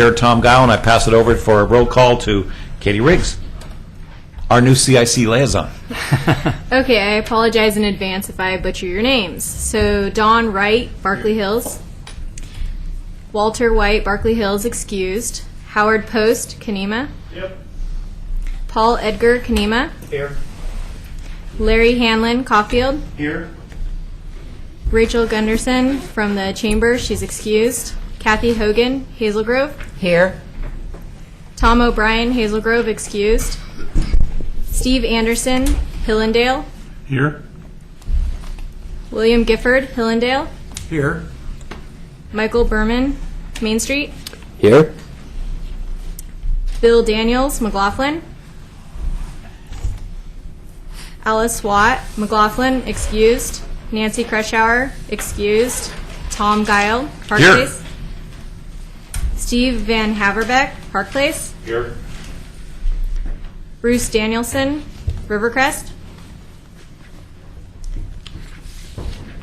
Chair Tom Guile, and I pass it over for a roll call to Katie Riggs, our new CIC liaison. Okay, I apologize in advance if I butcher your names. So Don Wright, Berkeley Hills. Walter White, Berkeley Hills, excused. Howard Post, Kanema. Yep. Paul Edgar, Kanema. Here. Larry Hanlon, Caulfield. Here. Rachel Gunderson from the Chamber, she's excused. Kathy Hogan, Hazel Grove. Here. Tom O'Brien, Hazel Grove, excused. Steve Anderson, Hillendale. Here. William Gifford, Hillendale. Here. Michael Berman, Main Street. Here. Bill Daniels, McLaughlin. Alice Watt, McLaughlin, excused. Nancy Kreschauer, excused. Tom Guile, Park Here. Place. Steve Van Haverbeck, Park Place. Here. Bruce Danielson, Rivercrest.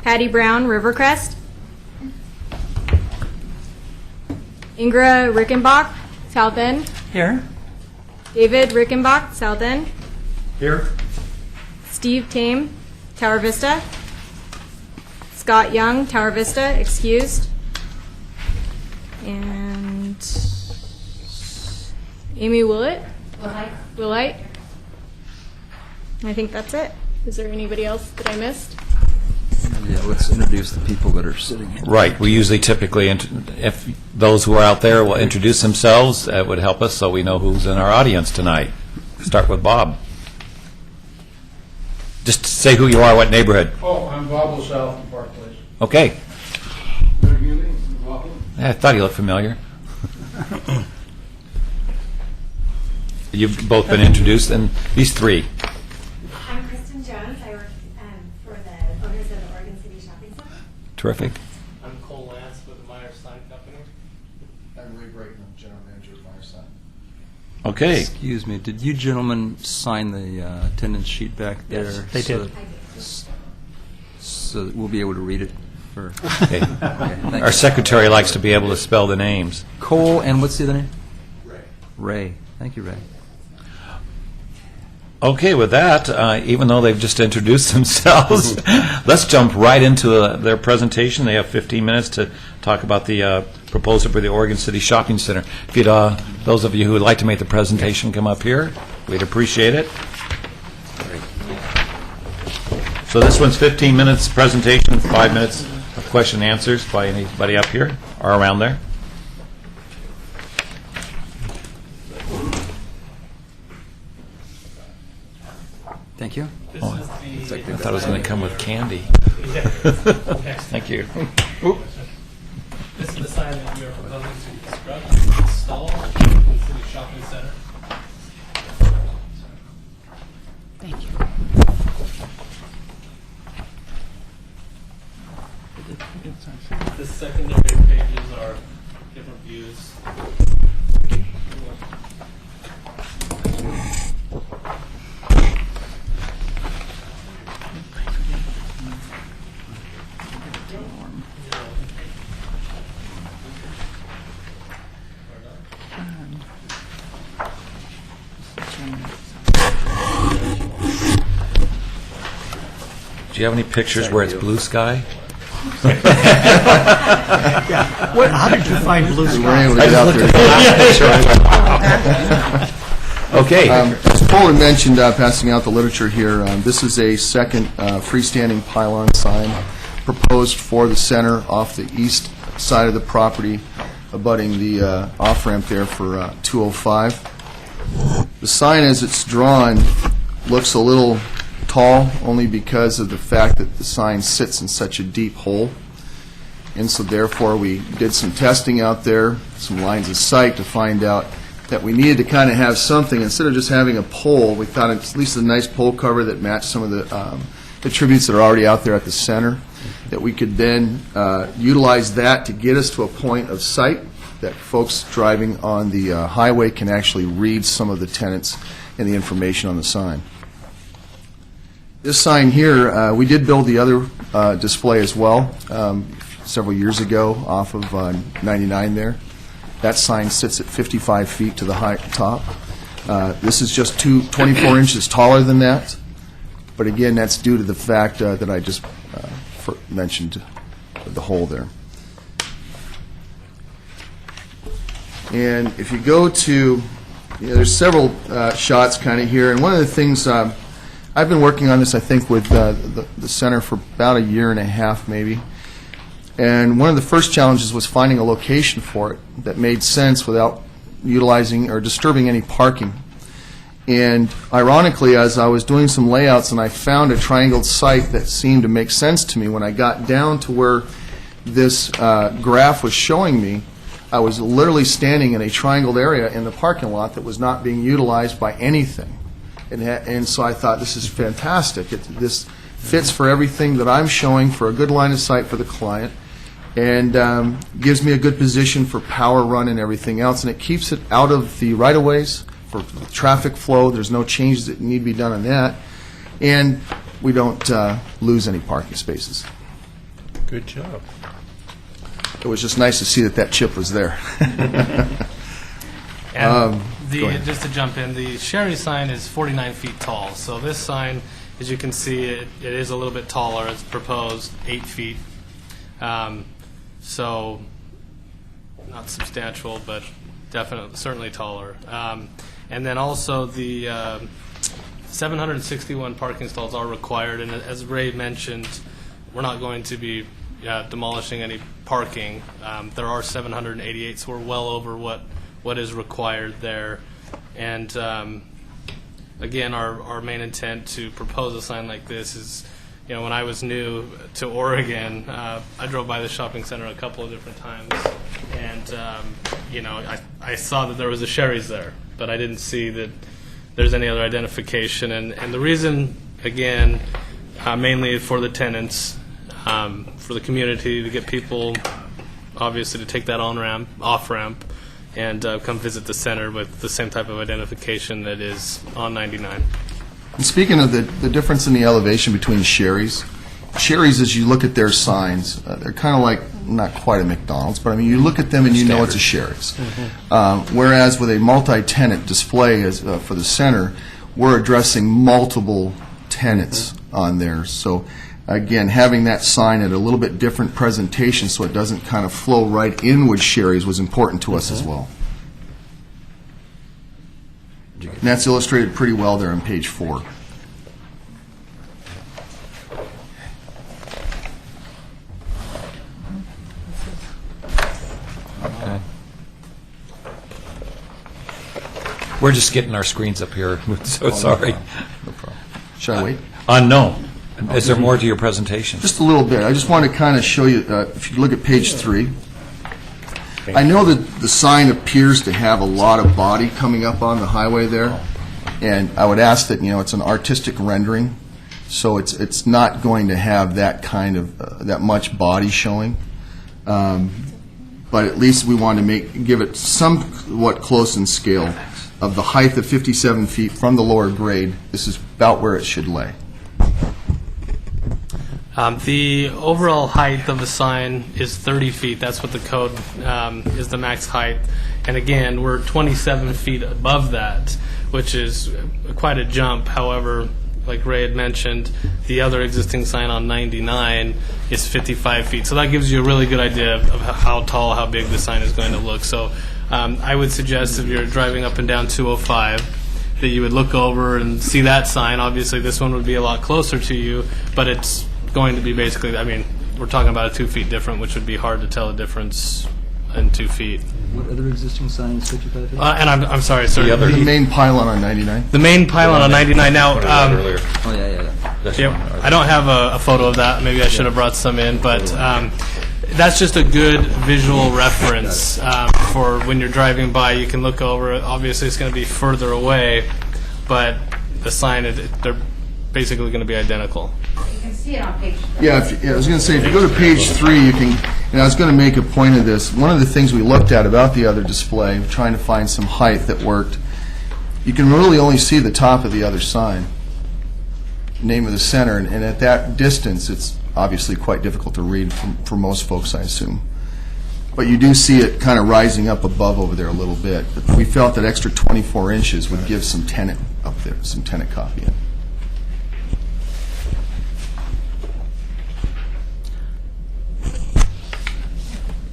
Patty Brown, Rivercrest. Ingra Rickenbach, South End. Here. David Rickenbach, South End. Here. Steve Tame, Tower Vista. Scott Young, Tower Vista, excused. And Amy Willett. Willite. I think that's it. Is there anybody else that I missed? Yeah, let's introduce the people that are sitting here. Right. We usually typically, if those who are out there will introduce themselves, it would help us so we know who's in our audience tonight. Start with Bob. Just say who you are, what neighborhood. Oh, I'm Bob LaSalle from Park Place. Okay. Good evening. Welcome. I thought he looked familiar. You've both been introduced, and these three. I'm Kristen Jones. I work for the owners of the Oregon City Shopping Center. Terrific. I'm Cole Lance with the Myers Sign Company. I'm Ray Brayton, General Manager of Fireside. Okay. Excuse me, did you gentlemen sign the attendance sheet back there? Yes, they did. So that we'll be able to read it for... Okay. thank Our you. secretary likes to be able to spell the names. Cole, and what's the other name? Ray. Ray. Thank you, Ray. Okay, with that, even though they've just introduced themselves, let's jump right into their presentation. They have 15 minutes to talk about the proposal for the Oregon City Shopping Center. If you'd, those of you who would like to make the presentation come up here, we'd appreciate it. So this one's 15 minutes presentation, 5 minutes of question and answers by anybody up here or around there. Thank you. This Oh, is the I thought it was going to come with candy. Thank you. This is the sign that we are proposing to construct and install in the city shopping center. Thank you. The secondary pages are different views. Do you have any pictures where it's blue sky? How did you find blue sky? Able to get out there. Okay. As Paul had mentioned, passing out the literature here, this is a second freestanding pylon sign proposed for the center off the east side of the property, abutting the off-ramp there for 205. The sign, as it's drawn, looks a little tall, only because of the fact that the sign sits in such a deep hole. And so therefore we did some testing out there, some lines of sight, to find out that we needed to kind of have something. Instead of just having a pole, we thought at least a nice pole cover that matched some of the attributes that are already out there at the center, that we could then utilize that to get us to a point of sight that folks driving on the highway can actually read some of the tenants and the information on the sign. This sign here, we did build the other display as well several years ago off of 99 there. That sign sits at 55 feet to the top. This is just 24 inches taller than that, but again, that's due to the fact that I just mentioned the hole there. And if you go to, there's several shots kind of here, and one of the things, I've been working on this, I think, with the center for about a year and a half, maybe. And one of the first challenges was finding a location for it that made sense without utilizing or disturbing any parking. And ironically, as I was doing some layouts and I found a triangled site that seemed to make sense to me, when I got down to where this graph was showing me, I was literally standing in a triangled area in the parking lot that was not being utilized by anything. And so I thought, this is fantastic. This fits for everything that I'm showing, for a good line of sight for the client, and gives me a good position for power run and everything else. And it keeps it out of the right-of-ways for traffic flow. There's no changes that need to be done on that. And we don't lose any parking spaces. Good job. It was just nice to see that chip was there. And go ahead. just to jump in, the Sherry sign is 49 feet tall. So this sign, as you can see, it is a little bit taller. It's proposed 8 feet. So not substantial, but definitely, certainly taller. And then also the 761 parking stalls are required. And as Ray mentioned, we're not going to be demolishing any parking. There are 788, so we're well over what is required there. And again, our main intent to propose a sign like this is, when I was new to Oregon, I drove by the shopping center a couple of different times, and I saw that there was a Sherry's there, but I didn't see that there's any other identification. And the reason, again, mainly for the tenants, for the community, to get people, obviously, to take that on-ramp, off-ramp, and come visit the center with the same type of identification that is on 99. And speaking of the difference in the elevation between Sherry's, as you look at their signs, they're kind of like, not quite a McDonald's, but I mean, you look at them and you know it's a Sherry's. Whereas with a multi-tenant display for the center, we're addressing multiple tenants on there. So again, having that sign at a little bit different presentation so it doesn't kind of flow right in with Sherry's was important to us as well. And that's illustrated pretty well there on page 4. Okay. We're just getting our screens up here, so sorry. No problem. Should I wait? No. Is there more to your presentation? Just a little bit. I just want to kind of show you, if you look at page 3, I know that the sign appears to have a lot of body coming up on the highway there, and I would ask that, it's an artistic rendering, so it's not going to have that kind of, that much body showing. But at least we want to give it somewhat close in scale of the height of 57 feet from the lower grade. This is about where it should lay. The overall height of the sign is 30 feet. That's what the code is, the max height. And again, we're 27 feet above that, which is quite a jump. However, like Ray had mentioned, the other existing sign on 99 is 55 feet. So that gives you a really good idea of how tall, how big the sign is going to look. So I would suggest if you're driving up and down 205 that you would look over and see that sign. Obviously, this one would be a lot closer to you, but it's going to be basically, we're talking about a 2 feet different, which would be hard to tell the difference in 2 feet. What other existing sign is 55 feet? And I'm sorry, sir. The main pylon on 99. The main pylon on 99. Now, Earlier. Oh, yeah. I don't have a photo of that. Maybe I should have brought some in, but that's just a good visual reference for when you're driving by. You can look over. Obviously, it's going to be further away, but the sign, they're basically going to be identical. You can see it on page 3. Yeah, I was going to say, if you go to page 3, you can, and I was going to make a point of this. One of the things we looked at about the other display, trying to find some height that worked, you can really only see the top of the other sign, name of the center, and at that distance, it's obviously quite difficult to read for most folks, I assume. but you do see it kind of rising up above over there a little bit. But we felt that extra 24 inches would give some tenant up there, some tenant copying.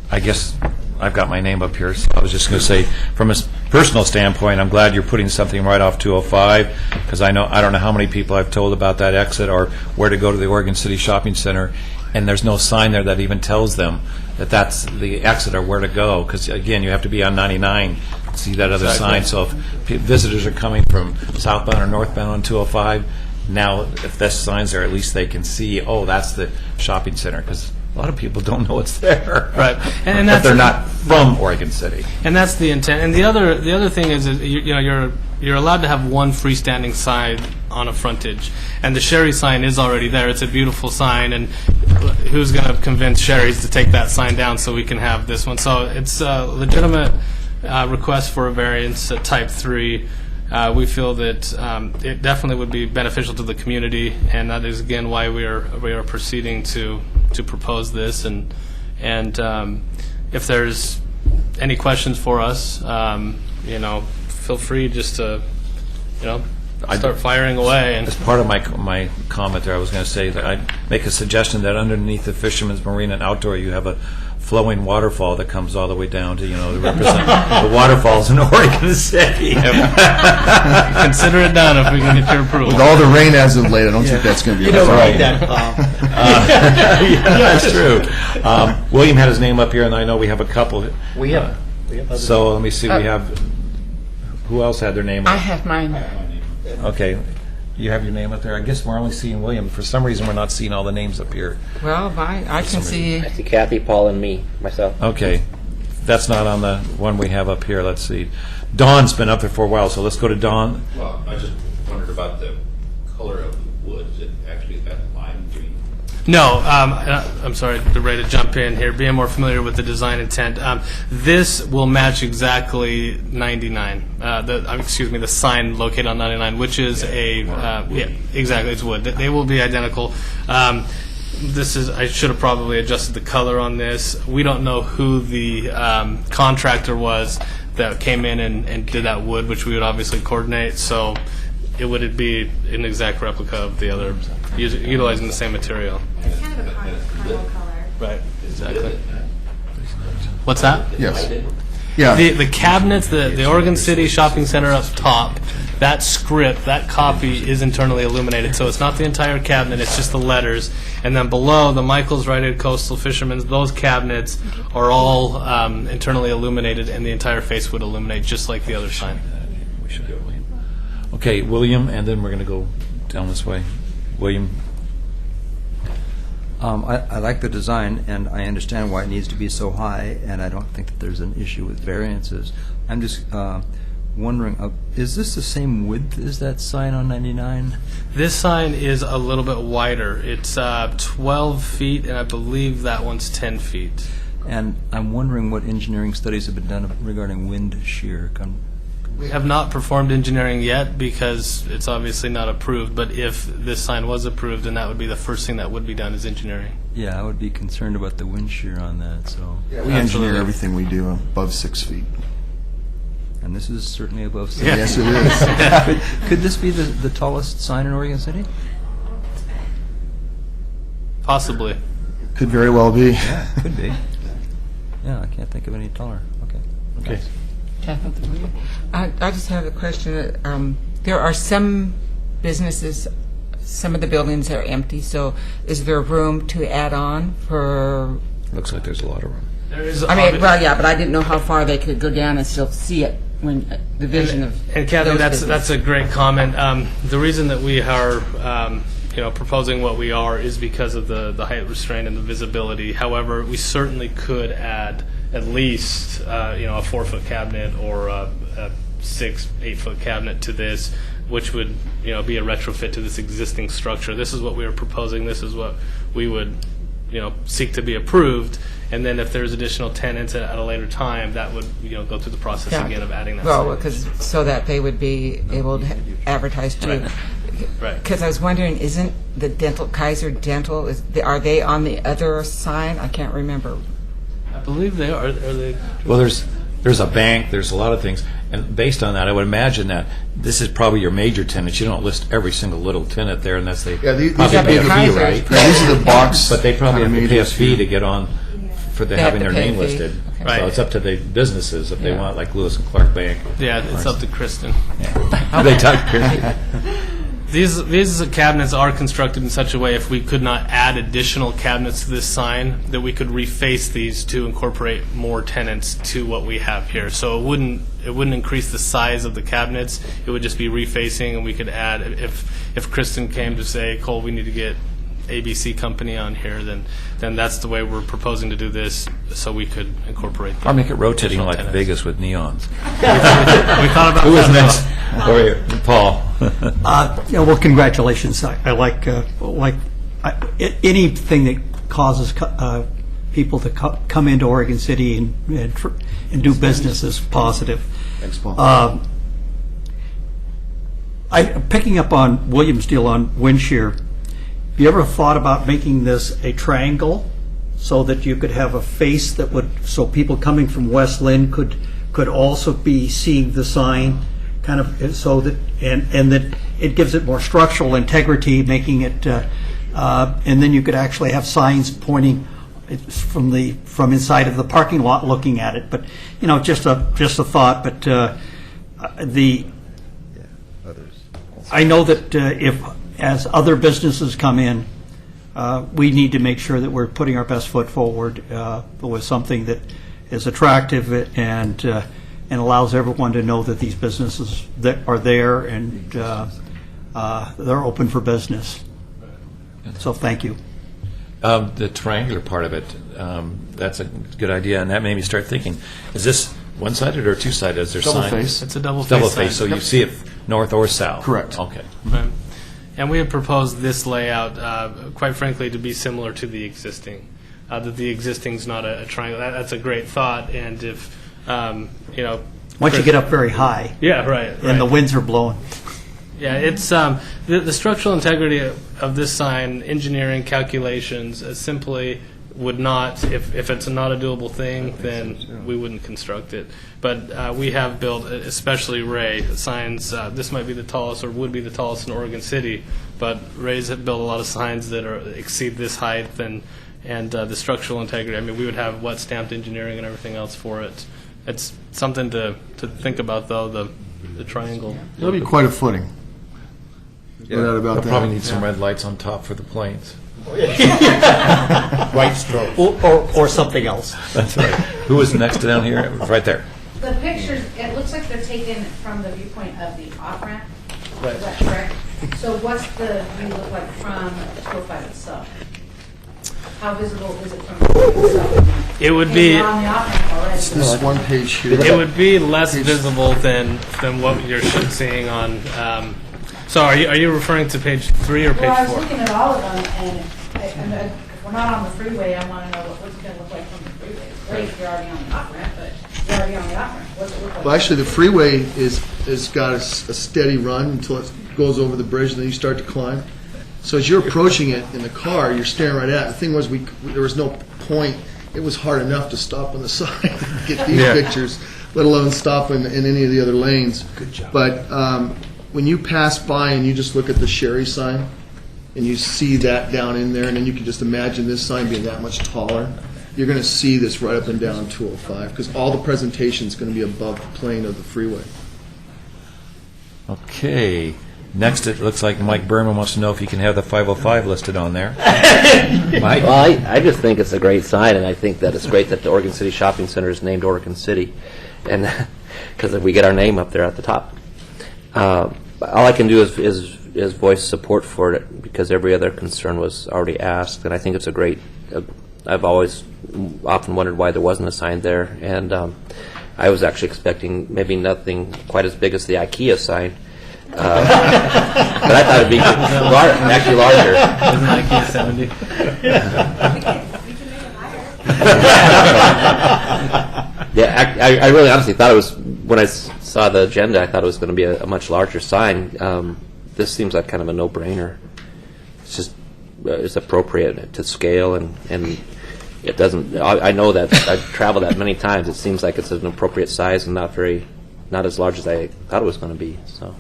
I guess I've got my name up here, so I was just going to say, from a personal standpoint, I'm glad you're putting something right off 205, because I don't know how many people I've told about that exit or where to go to the Oregon City Shopping Center, and there's no sign there that even tells them that that's the exit or where to go, because, again, you have to be on 99 to see that other sign. So if visitors are coming from southbound or northbound on 205, now if that sign's there, at least they can see, oh, that's the shopping center, because a lot of people don't know it's there. Right. And if that's they're not from Oregon City. And that's the intent. And the other thing is you're allowed to have one freestanding sign on a frontage, and the Sherry sign is already there. It's a beautiful sign, and who's going to convince Sherry's to take that sign down so we can have this one? So it's a legitimate request for a variance at Type 3. We feel that it definitely would be beneficial to the community, and that is again why we are proceeding to propose this. And if there's any questions for us, feel free just to start firing away. And As part of my comment there, I was going to say that I'd make a suggestion that underneath the Fisherman's Marine and Outdoor, you have a flowing waterfall that comes all the way down to, to represent the waterfalls in Oregon City. consider it done if we can get your approval. With all the rain as of late, I don't think that's going to be don't right. like that, Bob. Yeah, that's true. William had his name up here, and I know we have a couple. We have So let me see, we have, who else had their name I up? have mine. Okay, you have your name up there. I guess we're only seeing William. For some reason, we're not seeing all the names up here. Well, I can see. I see Kathy, Paul, and me, myself. Okay, that's not on the one we have up here. Let's see. Dawn's been up there for a while, so let's go to Dawn. Well, I just wondered about the color of the wood. Is it actually that lime green? No, I'm sorry, ready to jump in here. Being more familiar with the design intent, this will match exactly 99. The sign located on 99, which is exactly, it's wood. They will be identical. I should have probably adjusted the color on this. We don't know who the contractor was that came in and did that wood, which we would obviously coordinate. So it would be an exact replica of the other, utilizing the same material. It's kind of a caramel color. Right, exactly. What's that? Yes. Yeah. The cabinets, the Oregon City Shopping Center up top, that script, that copy is internally illuminated. So it's not the entire cabinet, it's just the letters. And then below, the Michaels Rite Aid Coastal Fishermen's, those cabinets are all internally illuminated, and the entire face would illuminate just like the other sign. We should go. Okay, William, and then we're going to go down this way. William. I like the design, and I understand why it needs to be so high, and I don't think that there's an issue with variances. I'm just wondering, is this the same width as that sign on 99? This sign is a little bit wider. It's 12 feet, and I believe that one's 10 feet. And I'm wondering what engineering studies have been done regarding wind shear. We have not performed engineering yet because it's obviously not approved, but if this sign was approved, then that would be the first thing that would be done is engineering. Yeah, I would be concerned about the wind shear on that, so. We engineer everything we do above 6 feet. And this is certainly above 6. Yes, it is. Could this be the tallest sign in Oregon City? Possibly. Could very well be. Could be. Yeah, I can't think of any taller. Okay. I just have a question. There are some businesses, some of the buildings are empty, so is there room to add on for? Looks like there's a lot of room. There is. I mean, well, yeah, but I didn't know how far they could go down and still see it when the vision of. And Kathy, those that's businesses. a great comment. The reason that we are, proposing what we are is because of the height restraint and the visibility. However, we certainly could add at least a 4-foot cabinet or a 6-8-foot cabinet to this, which would be a retrofit to this existing structure. This is what we are proposing. This is what we would seek to be approved. And then if there's additional tenants at a later time, that would go through the process Yeah. again of adding that. Well, sign. because so that they would be able to advertise too. Right. Because I was wondering, isn't the Kaiser Dental, are they on the other sign? I can't remember. believe they are. Are they? Well, there's a bank, there's a lot of things, and based on that, I would imagine that this is probably your major tenants. You don't list every single little tenant there unless they Yeah, these probably are pay a the fee, big- right? These are the box. But they probably have to pay a condominiums. fee to get on for They having have their to pay name a fee. listed. Okay. Right. So it's up to the businesses if they Yeah. want, like Lewis and Clark Bank. Yeah, it's up to Kristen. They talk. These cabinets are constructed in such a way, if we could not add additional cabinets to this sign, that we could reface these to incorporate more tenants to what we have here. So it wouldn't increase the size of the cabinets. It would just be refacing, and we could add, if Kristen came to say, Cole, we need to get ABC company on here, then that's the way we're proposing to do this, so we could incorporate them. Or make it rotating Additional like tenants. Vegas with neons. We thought about Who was that. next? Or you, Paul? Yeah, well, congratulations. I like anything that causes people to come into Oregon City and do business is positive. Thanks, Paul. Picking up on William's deal on Windshear, have you ever thought about making this a triangle so that you could have a face that would, so people coming from West Lynn could also be seeing the sign, kind of, so that, and that it gives it more structural integrity, making it, and then you could actually have signs pointing from inside of the parking lot looking at it. But, you know, just a thought, but I know that if, as other businesses come in, we need to make sure that we're putting our best foot forward with something that is attractive and allows everyone to know that these businesses that are there and they're open for business. So thank you. The triangular part of it, that's a good idea, and that made me start thinking, is this one-sided or two-sided? Is there Double sign? face. It's a double face Double sign. face, so you see it north or south? Correct. Okay. Right. And we had proposed this layout, quite frankly, to be similar to the existing. That the existing's not a triangle. That's a great thought, and if, you know... Once you get up very high Yeah, right. and the winds are blowing. Yeah, it's the structural integrity of this sign, engineering calculations, simply would not, if it's not a doable thing, then we wouldn't construct it. But we have built, especially Ray, signs, this might be the tallest or would be the tallest in Oregon City, but Ray's have built a lot of signs that exceed this height and the structural integrity. I mean, we would have wet stamped engineering and everything else for it. It's something to think about, though, the triangle. It'll be quite a footing. No doubt about They'll that. probably need some red lights on top for the planes. White stroke. Or something else. That's right. Who was next down here? Right there. The pictures, it looks like they're taken from the viewpoint of the off-ramp. Right. Is that correct? So what's the view look like from 205 itself? How visible is it from the itself? It would Okay, be... we're on the off-ramp already. This one page here. It would be less visible than what you're seeing on. So are you referring to page 3 or page Well, I was 4? looking at all of them, and if we're not on the freeway, I want to know what's it going to look like from the freeway. It's great if you're already on the off-ramp, but you're already on the off-ramp. What's it look like? Well, actually, the freeway is got a steady run until it goes over the bridge, and then you start to climb. So as you're approaching it in the car, you're staring right at it. The thing was, there was no point. It was hard enough to stop on the side and get these pictures, let alone stop in any of the other lanes. Good job. But when you pass by and you just look at the Sherry sign, and you see that down in there, and then you can just imagine this sign being that much taller, you're going to see this right up and down 205, because all the presentation is going to be above the plane of the freeway. Okay. Next, it looks like Mike Berman wants to know if he can have the 505 listed on there. Mike? Well, I just think it's a great sign, and I think that it's great that the Oregon City Shopping Center is named Oregon City, and because we get our name up there at the top. All I can do is voice support for it, because every other concern was already asked, and I think it's a great. I've often wondered why there wasn't a sign there, and I was actually expecting maybe nothing quite as big as the IKEA sign. But I thought it'd be actually larger. Isn't IKEA 70? Yeah, I really honestly thought it was, when I saw the agenda, I thought it was going to be a much larger sign. This seems like kind of a no-brainer. It's just it's appropriate to scale, and it doesn't, I know that, I've traveled that many times, it seems like it's an appropriate size and not as large as I thought it was going to be, so.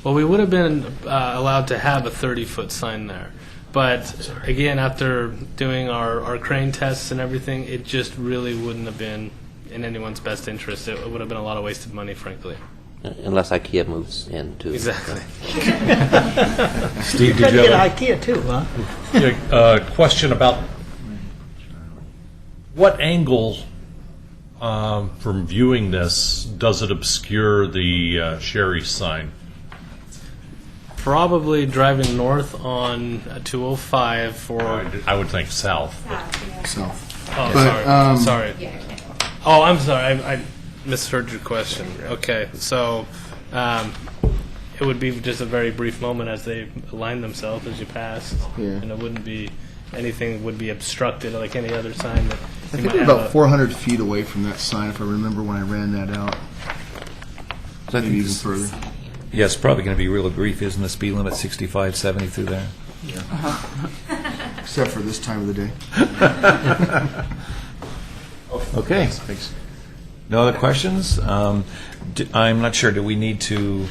Well, we would have been allowed to have a 30-foot sign there. But again, after doing our crane tests and everything, it just really wouldn't have been in anyone's best interest. It would have been a lot of wasted money, frankly. Unless IKEA moves in too. Exactly. Steve, Could did you get have IKEA too, huh? Question about what angle from viewing this does it obscure the Sherry sign? Probably driving north on 205 for... I would think south. South. Oh, But, sorry. Oh, I'm sorry. I misheard your question. Okay, so it would be just a very brief moment as they align themselves as you pass, and it wouldn't be anything would be obstructed like any other sign that I you think might we're have. about 400 feet away from that sign, if I remember when I ran that out. Maybe even further. Yeah, it's probably going to be real brief, isn't the speed limit 65, 70 through there? Except for this time of the day. Okay. Thanks. No other questions? I'm not sure, do we need to,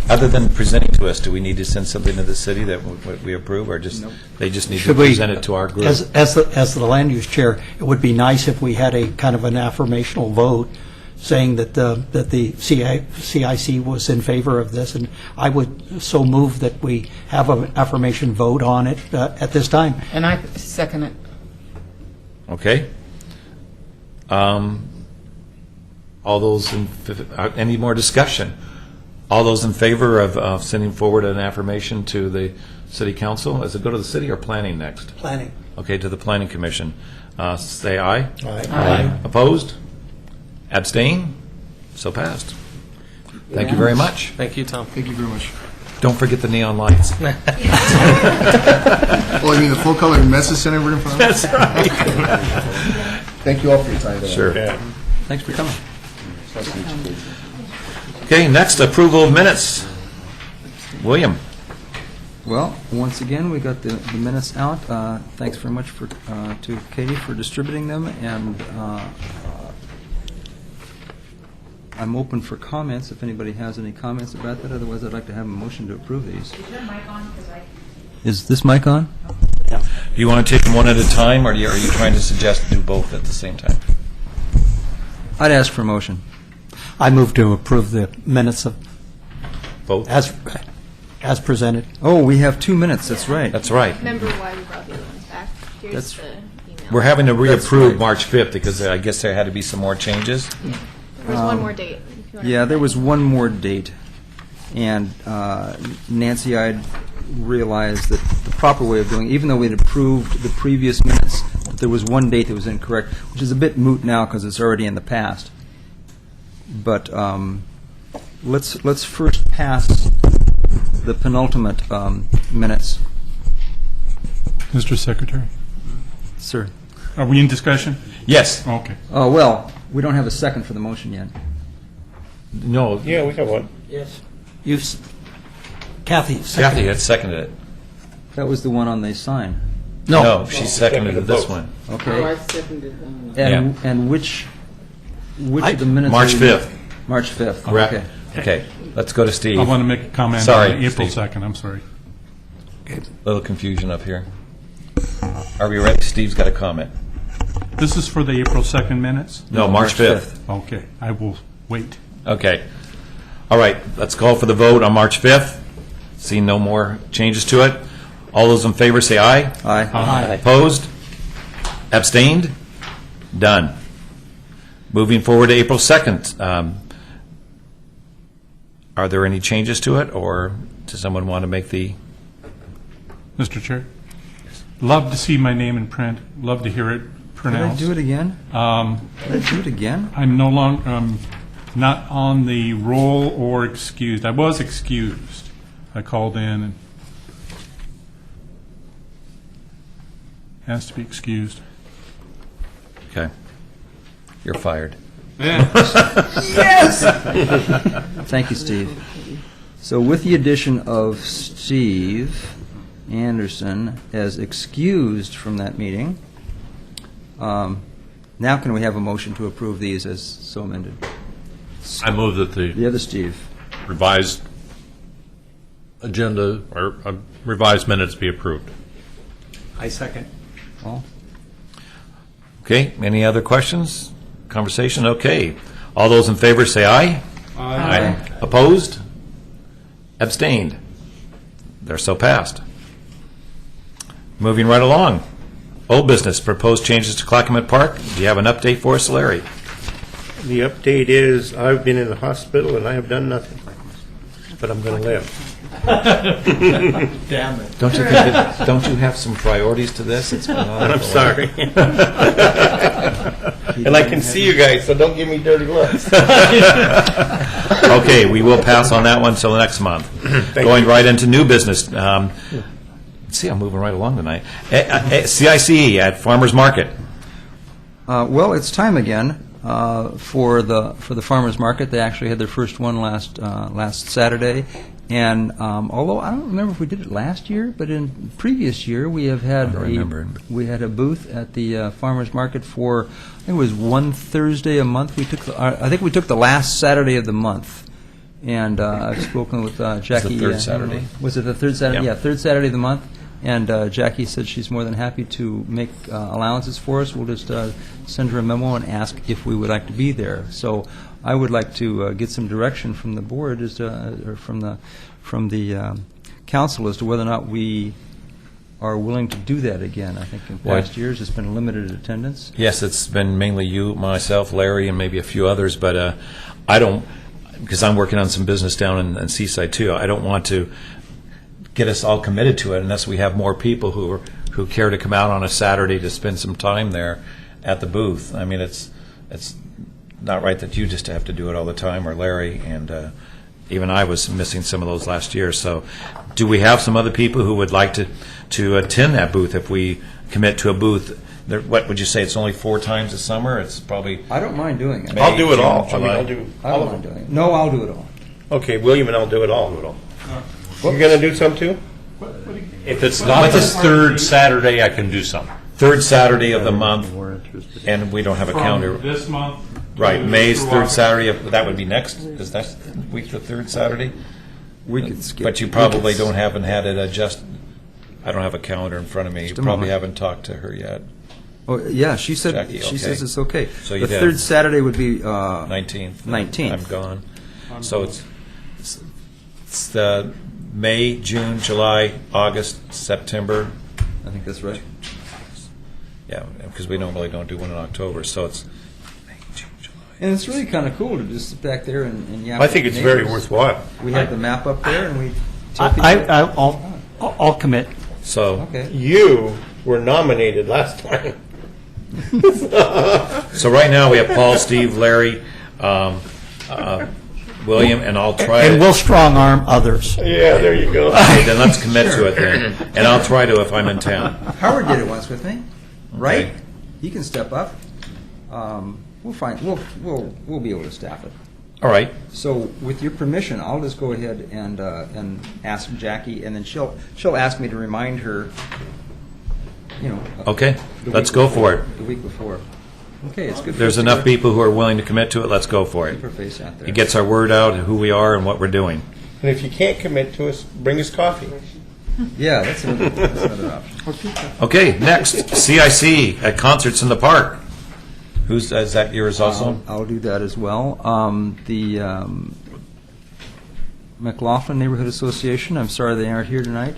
other than presenting to us, do we need to send something to the city that we approve, or just, they just need to Should we- present it to our group? As the land use chair, it would be nice if we had a kind of an affirmational vote saying that the CIC was in favor of this, and I would so move that we have an affirmation vote on it at this time. And I second it. Okay. All those any more discussion? All those in favor of sending forward an affirmation to the city council? Does it go to the city or planning next? Planning. Okay, to the planning commission. Say aye. Aye. Opposed? Abstain? So passed. Thank you very much. Thank you, Tom. Thank you very much. Don't forget the neon lights. Oh, you mean the full-color message center we're in front of? That's right. Thank you all for your time today. Sure. Thanks for coming. Okay, next, approval of minutes. William? Well, once again, we got the minutes out. Thanks very much to Katie for distributing them, and I'm open for comments if anybody has any comments about that. Otherwise, I'd like to have a motion to approve these. Is your mic on? 'Cause Is this mic on? Do you want to take them one at a time, or are you trying to suggest do both at the same time? I'd ask for a motion. I move to approve the minutes of, Both? as presented. Oh, we have 2 minutes, that's right. That's right. Remember why we brought the other ones back? Here's That's- the email. We're having to That's reapprove right. March 5th because I guess there had to be some more changes. There's one more date. if you wanna- Yeah, there was one more date, and Nancy, I'd realized that the proper way of doing, even though we'd approved the previous minutes, that there was one date that was incorrect, which is a bit moot now because it's already in the past. But let's first pass the penultimate minutes. Mr. Secretary, Sir. are we in discussion? Yes. Okay. Oh, well, we don't have a second for the motion yet. No. Yeah, we got one. Yes. Kathy. Kathy had seconded it. That was the one on the sign. No, she seconded this one. Okay. seconded And which of the minutes? March are we- 5th. March 5th. Correct. Okay. Okay, let's go to Steve. I want to make a comment Sorry, on April Steve. 2nd, I'm sorry. Little confusion up here. Are we ready? Steve's got a comment. This is for the April 2nd minutes? No, March 5th. Okay, I will wait. Okay. All right, let's call for the vote on March 5th. Seeing no more changes to it. All those in favor say aye. Aye. Aye. Opposed? Abstained? Done. Moving forward to April 2nd. Are there any changes to it, or does someone want to make the... Mr. Chair? Love to see my name in print, love to hear it Did I pronounced. do it again? Did I do it again? I'm no longer, not on the roll or excused. I was excused. I called in and has to be excused. Okay. You're fired. Thank you, Steve. So with the addition of Steve Anderson as excused from that meeting, Now can we have a motion to approve these as so amended? I move that The the other Steve. revised agenda or revised minutes be approved. I second. Paul? Okay, any other questions? Conversation? Okay. All those in favor say aye. Aye. Opposed? Abstained? They're so passed. Moving right along. Old business, proposed changes to Clackamas Park. Do you have an update for us, Larry? The update is, I've been in the hospital and I have done nothing, but I'm going to live. Damn it. Don't you have some priorities to this? It's been on I'm for a sorry. And I can see you guys, so don't give me dirty looks. Okay, we will pass on that one till next month. Going right into new business. See, I'm moving right along tonight. CICE at Farmers Market. Well, it's time again for the farmers market. They actually had their first one last Saturday, and although I don't remember if we did it last year, but in previous year we have had we had a booth at the farmers market for, I think it was one Thursday a month. I think we took the last Saturday of the month. And I've spoken with Jackie. third Saturday. Was it the third Saturday? Yep. Yeah, third Saturday of the month. And Jackie said she's more than happy to make allowances for us. We'll just send her a memo and ask if we would like to be there. So I would like to get some direction from the board, or from the council, as to whether or not we are willing to do that again. I think in past years it's been limited attendance. Yes, it's been mainly you, myself, Larry, and maybe a few others, but I don't, because I'm working on some business down in Seaside too, I don't want to get us all committed to it unless we have more people who care to come out on a Saturday to spend some time there at the booth. I mean, it's not right that you just have to do it all the time, or Larry, and even I was missing some of those last year. So do we have some other people who would like to attend that booth if we commit to a booth? What would you say, it's only 4 times a summer? It's probably... I don't mind doing it. I'll do it all. June, I mean, July. I'll do I all don't of mind them. doing it. No, I'll do it all. Okay, William and I'll do it all. You're going to do some too? If it's not the third Saturday, I can do some. Third Saturday of the month, and we don't have a calendar. From this month. Right, May's through third August. Saturday, that would be next, is that week the third Saturday? We could skip. But you probably haven't had it adjust, I don't have a calendar in front of me, you Just a probably moment. haven't talked to her yet. Oh, yeah, she said, Jackie, she okay. says it's okay. So you The did. third Saturday would be 19th. 19th. I'm gone. So it's the May, June, July, August, September, I think that's right. yeah, because we normally don't do one in October, so it's May, June, July. And it's really kind of cool to just sit back there and yap. I think with it's very neighbors. worthwhile. We have the map up there, and we tell people. I'll commit. So, Okay. You were nominated last time. so right now we have Paul, Steve, Larry, William, and I'll try And to... we'll strong arm others. Yeah, there you go. Okay, then let's commit to it then, and I'll try to if I'm in town. Howard did it once with me, right? Okay. He can step up. We'll find. We'll be able to staff it. All right, So, with your permission, I'll just go ahead and ask Jackie, and then she'll ask me to remind her. You know. okay, the let's week go before- for it. The week before. Okay, it's good. There's enough people who are willing to commit to it, let's go for it. Keep her face out there. It gets our word out, who we are and what we're doing. And if you can't commit to us, bring us coffee. Yeah, that's another option. Okay, next, CIC at Concerts in the Park. Is that yours also? I'll do that as well. The McLaughlin Neighborhood Association, I'm sorry they aren't here tonight,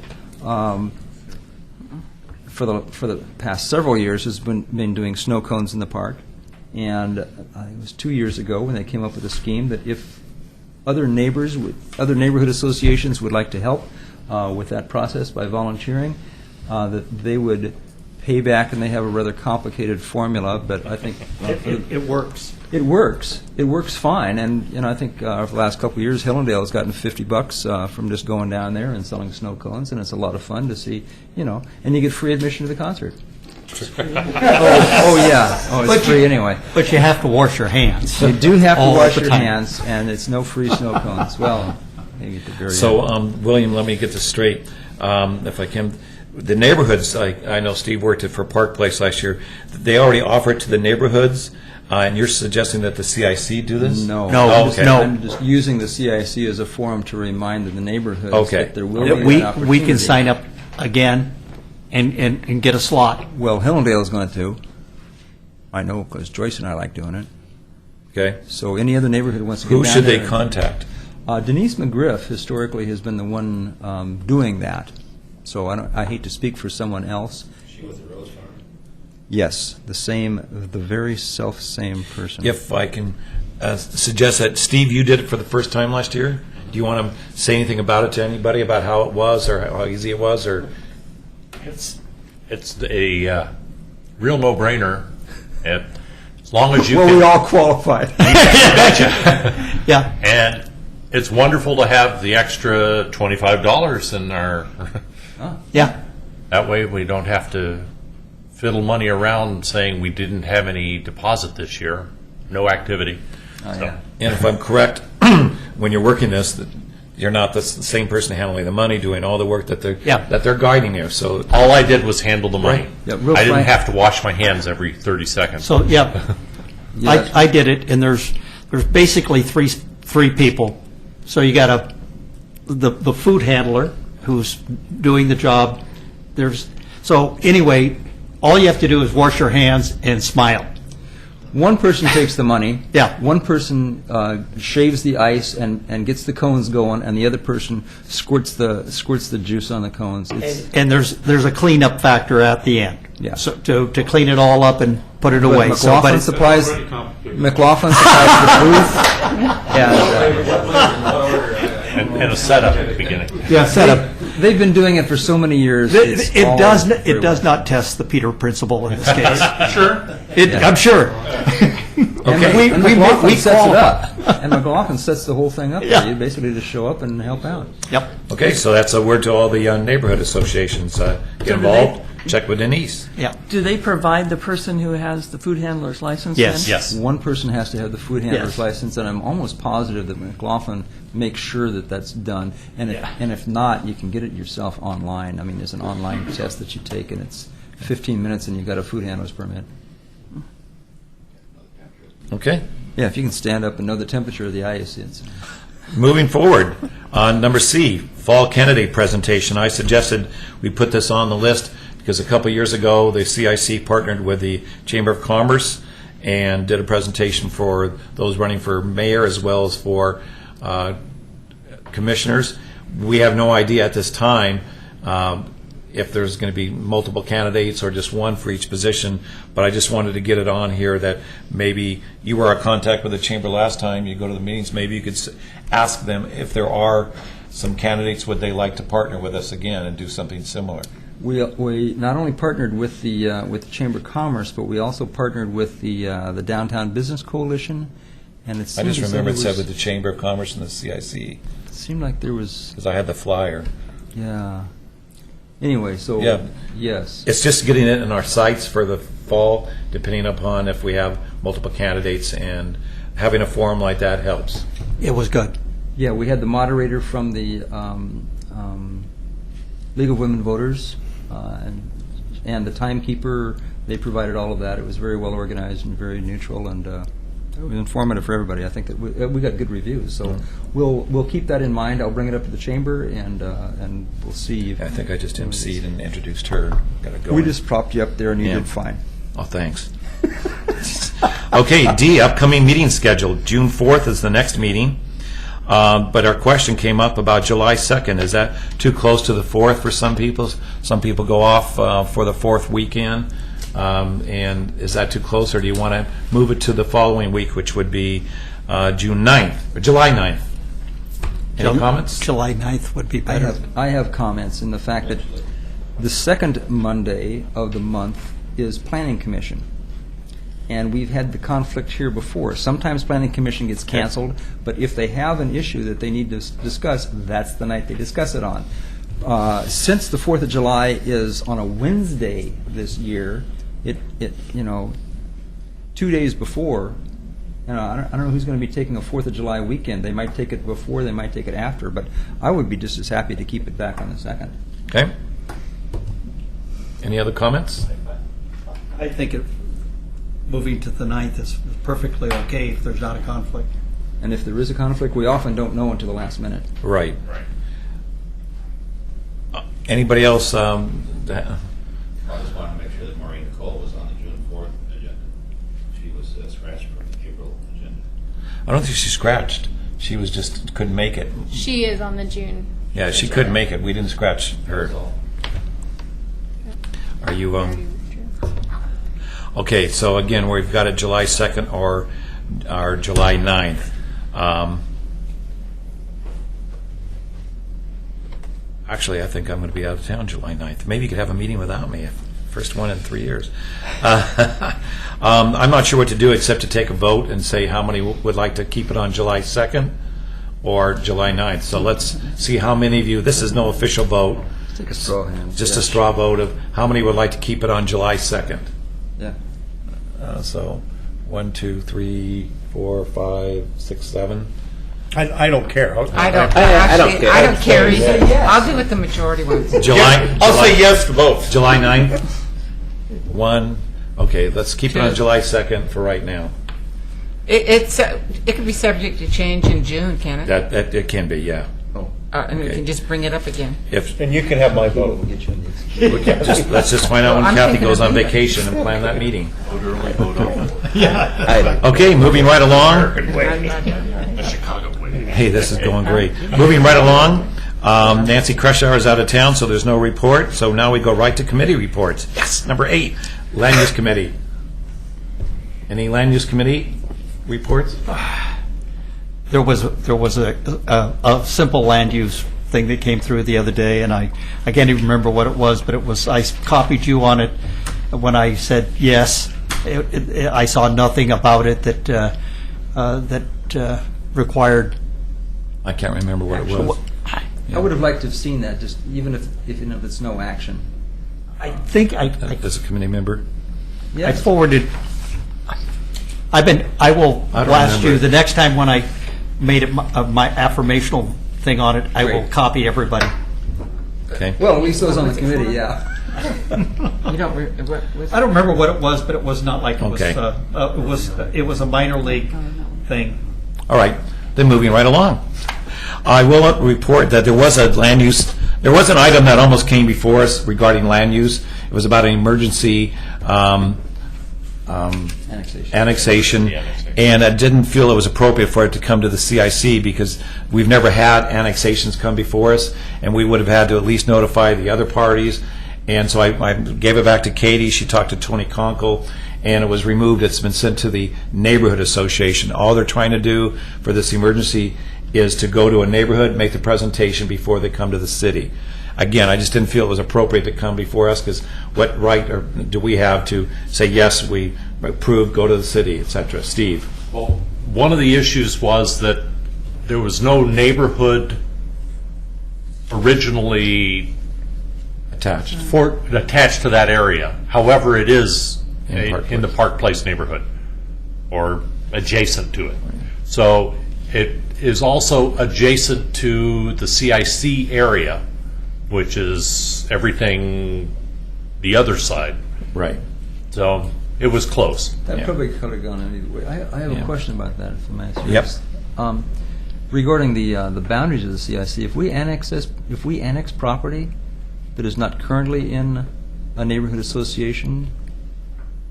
for the past several years has been doing snow cones in the park. And I think it was 2 years ago when they came up with a scheme that if other neighborhood associations would like to help with that process by volunteering, that they would pay back, and they have a rather complicated formula, but I think It works. it works. It works fine, and I think for the last couple of years, Hillendale has gotten $50 from just going down there and selling snow cones, and it's a lot of fun to see, and you get free admission to the concert. Oh yeah, it's free anyway. But you have to wash your hands. You do have to all wash the your time. hands, and it's no free snow cones. Well, maybe at the very So, end. William, let me get this straight, if I can. the neighborhoods, I know Steve worked it for Park Place last year, they already offer it to the neighborhoods, and you're suggesting that the CIC do this? No. No, Oh, okay. no. I'm just using the CIC as a forum to remind the neighborhoods Okay. that there will That be we, an we opportunity. can sign up again and get a slot. Well, Hillendale is going to. I know, because Joyce and I like doing it. Okay. So any other neighborhood wants to get Who down should they there- contact? Denise McGriff historically has been the one doing that. So I hate to speak for someone else. She with the Rose Farm. Yes, the very self-same person. If I can suggest that, Steve, you did it for the first time last year. Do you want to say anything about it to anybody, about how it was or how easy it was? Or It's a real no-brainer. As long as you Well, can. we all qualify. Yeah. And it's wonderful to have the extra $25 in our. Yeah. That way, we don't have to fiddle money around saying we didn't have any deposit this year, no activity. and if I'm correct, when you're working this, that you're not the same person handling the money, doing all the work that they're guiding you. So All I did was handle the money. Right. Yeah, real I didn't frank- have to wash my hands every 30 seconds. So, yeah, Yeah. I did it, and there's basically three people. So you got the food handler who's doing the job. So anyway, all you have to do is wash your hands and smile. One person takes the money. Yeah. One person shaves the ice and gets the cones going, and the other person squirts the juice on the cones. And there's a cleanup factor at the end. Yeah. So to clean it all up and put it away. McLaughlin supplies the booth. And a setup at the beginning. Yeah, setup. They've been doing it for so many years. It does not test the Peter principle in this case. Sure. I'm sure. Okay. And McLaughlin we sets it qualify. up. And McLaughlin sets the whole thing up. Yeah. You basically just show up and help out. Yep. okay, so that's a word to all the neighborhood associations. Get involved. Check with Denise. Yeah. Do they provide the person who has the food handler's license? Yes. then? Yes. One person has to have the food handler's Yes. license, and I'm almost positive that McLaughlin makes sure that that's done. And if not, you can get it yourself online. I mean, there's an online test that you take, and it's 15 minutes, and you've got a food handler's permit. Okay. Yeah, if you can stand up and know the temperature of the ice, it's... Moving forward, on number C, fall candidate presentation. I suggested we put this on the list because a couple years ago, the CIC partnered with the Chamber of Commerce and did a presentation for those running for mayor as well as for commissioners. We have no idea at this time if there's going to be multiple candidates or just one for each position, but I just wanted to get it on here that maybe you were our contact with the Chamber last time, you go to the meetings, maybe you could ask them if there are some candidates, would they like to partner with us again and do something similar? We not only partnered with the Chamber of Commerce, but we also partnered with the Downtown Business Coalition, and it I seemed just as though remember it there said was- with the Chamber of Commerce and the CIC, It seemed like there was... because I had the flyer. Yeah. Anyway, so, Yeah. yes. It's just getting it in our sites for the fall, depending upon if we have multiple candidates, and having a forum like that helps. It was good. Yeah, we had the moderator from the League of Women Voters, and the timekeeper. They provided all of that. It was very well organized and very neutral, and it was informative for everybody. I think that we got good reviews, so we'll keep that in mind. I'll bring it up to the chamber, and we'll see. If I think I just emceed and introduced her. Got to go. we just propped you up there, and you Yeah. did fine. Oh, thanks. Okay, D, upcoming meeting schedule. June 4th is the next meeting. But our question came up about July 2nd. Is that too close to the 4th for some people? Some people go off for the 4th weekend. And is that too close, or do you want to move it to the following week, which would be June 9th, or July 9th? Any comments? July 9th would be better. I have comments in the fact that the second Monday of the month is Planning Commission. And we've had the conflict here before. Sometimes Planning Commission gets canceled, but if they have an issue that they need to discuss, that's the night they discuss it on. Since the 4th of July is on a Wednesday this year, it 2 days before, I don't know who's going to be taking a 4th of July weekend. They might take it before, they might take it after, but I would be just as happy to keep it back on the 2nd. Okay. Any other comments? I think moving to the 9th is perfectly okay if there's not a conflict. And if there is a conflict, we often don't know until the last minute. Right. Anybody else? I just wanted to make sure that Maureen Cole was on the June 4th agenda. She was scratched from the April agenda. I don't think she scratched. She was just couldn't make it. She is on the June. Yeah, she couldn't make it. We didn't scratch her. Are you Okay, so again, we've got a July 2nd or July 9th. Actually, I think I'm going to be out of town July 9th. Maybe you could have a meeting without me. First one in 3 years. I'm not sure what to do except to take a vote and say how many would like to keep it on July 2nd or July 9th. So let's see how many of you, this is no official vote. Take a straw hand. Just a straw vote of how many would like to keep it on July 2nd. Yeah. So 1, 2, 3, 4, 5, 6, 7. I don't care. I don't care. I don't care either. I'll do what the majority wants. I'll say yes to both. July 9th? 1. Okay, let's keep it on 2. July 2nd for right now. It could be subject to change in June, can it? That it can be, yeah. And we okay. can just bring it up again. If And you can have my vote. We'll get you in the let's just find out when I'm Kathy thinking goes of on me. vacation and plan that meeting. Vote early, vote often. Okay, moving right along. The Chicago way. Hey, this is going great. Moving right along. Nancy Krushauer is out of town, so there's no report. So now we go right to committee reports. Yes, number 8, Land Use Committee. Any Land Use Committee reports? There was a simple land use thing that came through the other day, and I can't even remember what it was, but it was, I copied you on it when I said yes. I saw nothing about it that required. I can't remember what it was. I would have liked to have seen that, just even if it's no action. I think As a committee member? I Yes. forwarded. I will I don't blast remember you it. the next time when I made it my affirmational thing on it. I will Great. copy everybody. Okay. Well, at least those on the committee, yeah. You don't. What was I don't remember what it was, but it was not like it Okay. it was a minor league thing. All right, then moving right along. I will report that there was an item that almost came before us regarding land use. It was about an emergency annexation, and I didn't feel it was appropriate for it to come to the CIC because we've never had annexations come before us, and we would have had to at least notify the other parties. And so I gave it back to Katie. She talked to Tony Conkle, and it was removed. It's been sent to the neighborhood association. All they're trying to do for this emergency is to go to a neighborhood, make the presentation before they come to the city. Again, I just didn't feel it was appropriate to come before us because what right do we have to say, yes, we approve, go to the city, et cetera? Steve? Well, one of the issues was that there was no neighborhood originally Attached. attached to that area. However, it is In Park in the Park Place neighborhood or adjacent to it. So it is also adjacent to the CIC area, which is everything the other side. Right. So it was close. That Yeah. probably could have gone either way. I have Yeah. a question about that, if I may. Yep. Regarding the boundaries of the CIC, if we annex property that is not currently in a neighborhood association,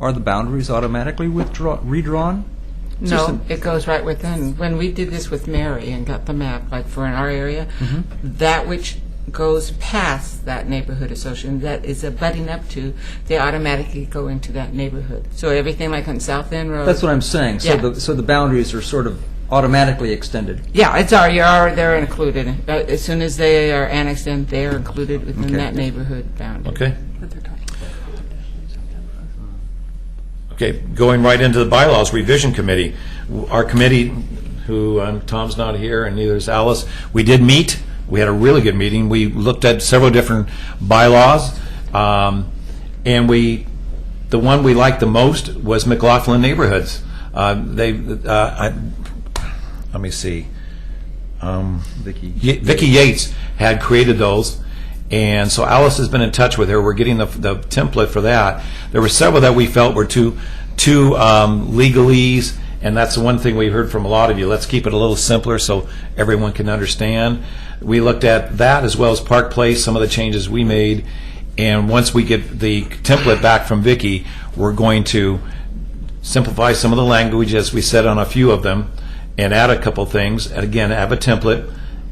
are the boundaries automatically redrawn? It's just No, it goes right within. When we did this with Mary and got the map, like for in our area, that which goes past that neighborhood association, that is abutting up to, they automatically go into that neighborhood. So everything like on South End Road. That's what I'm saying. So Yeah. the boundaries are sort of automatically extended. Yeah, they're included. As soon as they are annexed in, they are included within Okay. that neighborhood boundary. Okay. Okay, going right into the bylaws revision committee. Our committee, who Tom's not here and neither is Alice, we did meet. We had a really good meeting. We looked at several different bylaws, and the one we liked the most was McLaughlin Neighborhoods. Let me see. Vicky. Vicki Yates had created those, And so Alice has been in touch with her. We're getting the template for that. There were several that we felt were too legalese, and that's the one thing we heard from a lot of you. Let's keep it a little simpler so everyone can understand. We looked at that as well as Park Place, some of the changes we made, and once we get the template back from Vicki, we're going to simplify some of the language, as we said on a few of them, and add a couple things, and again, have a template,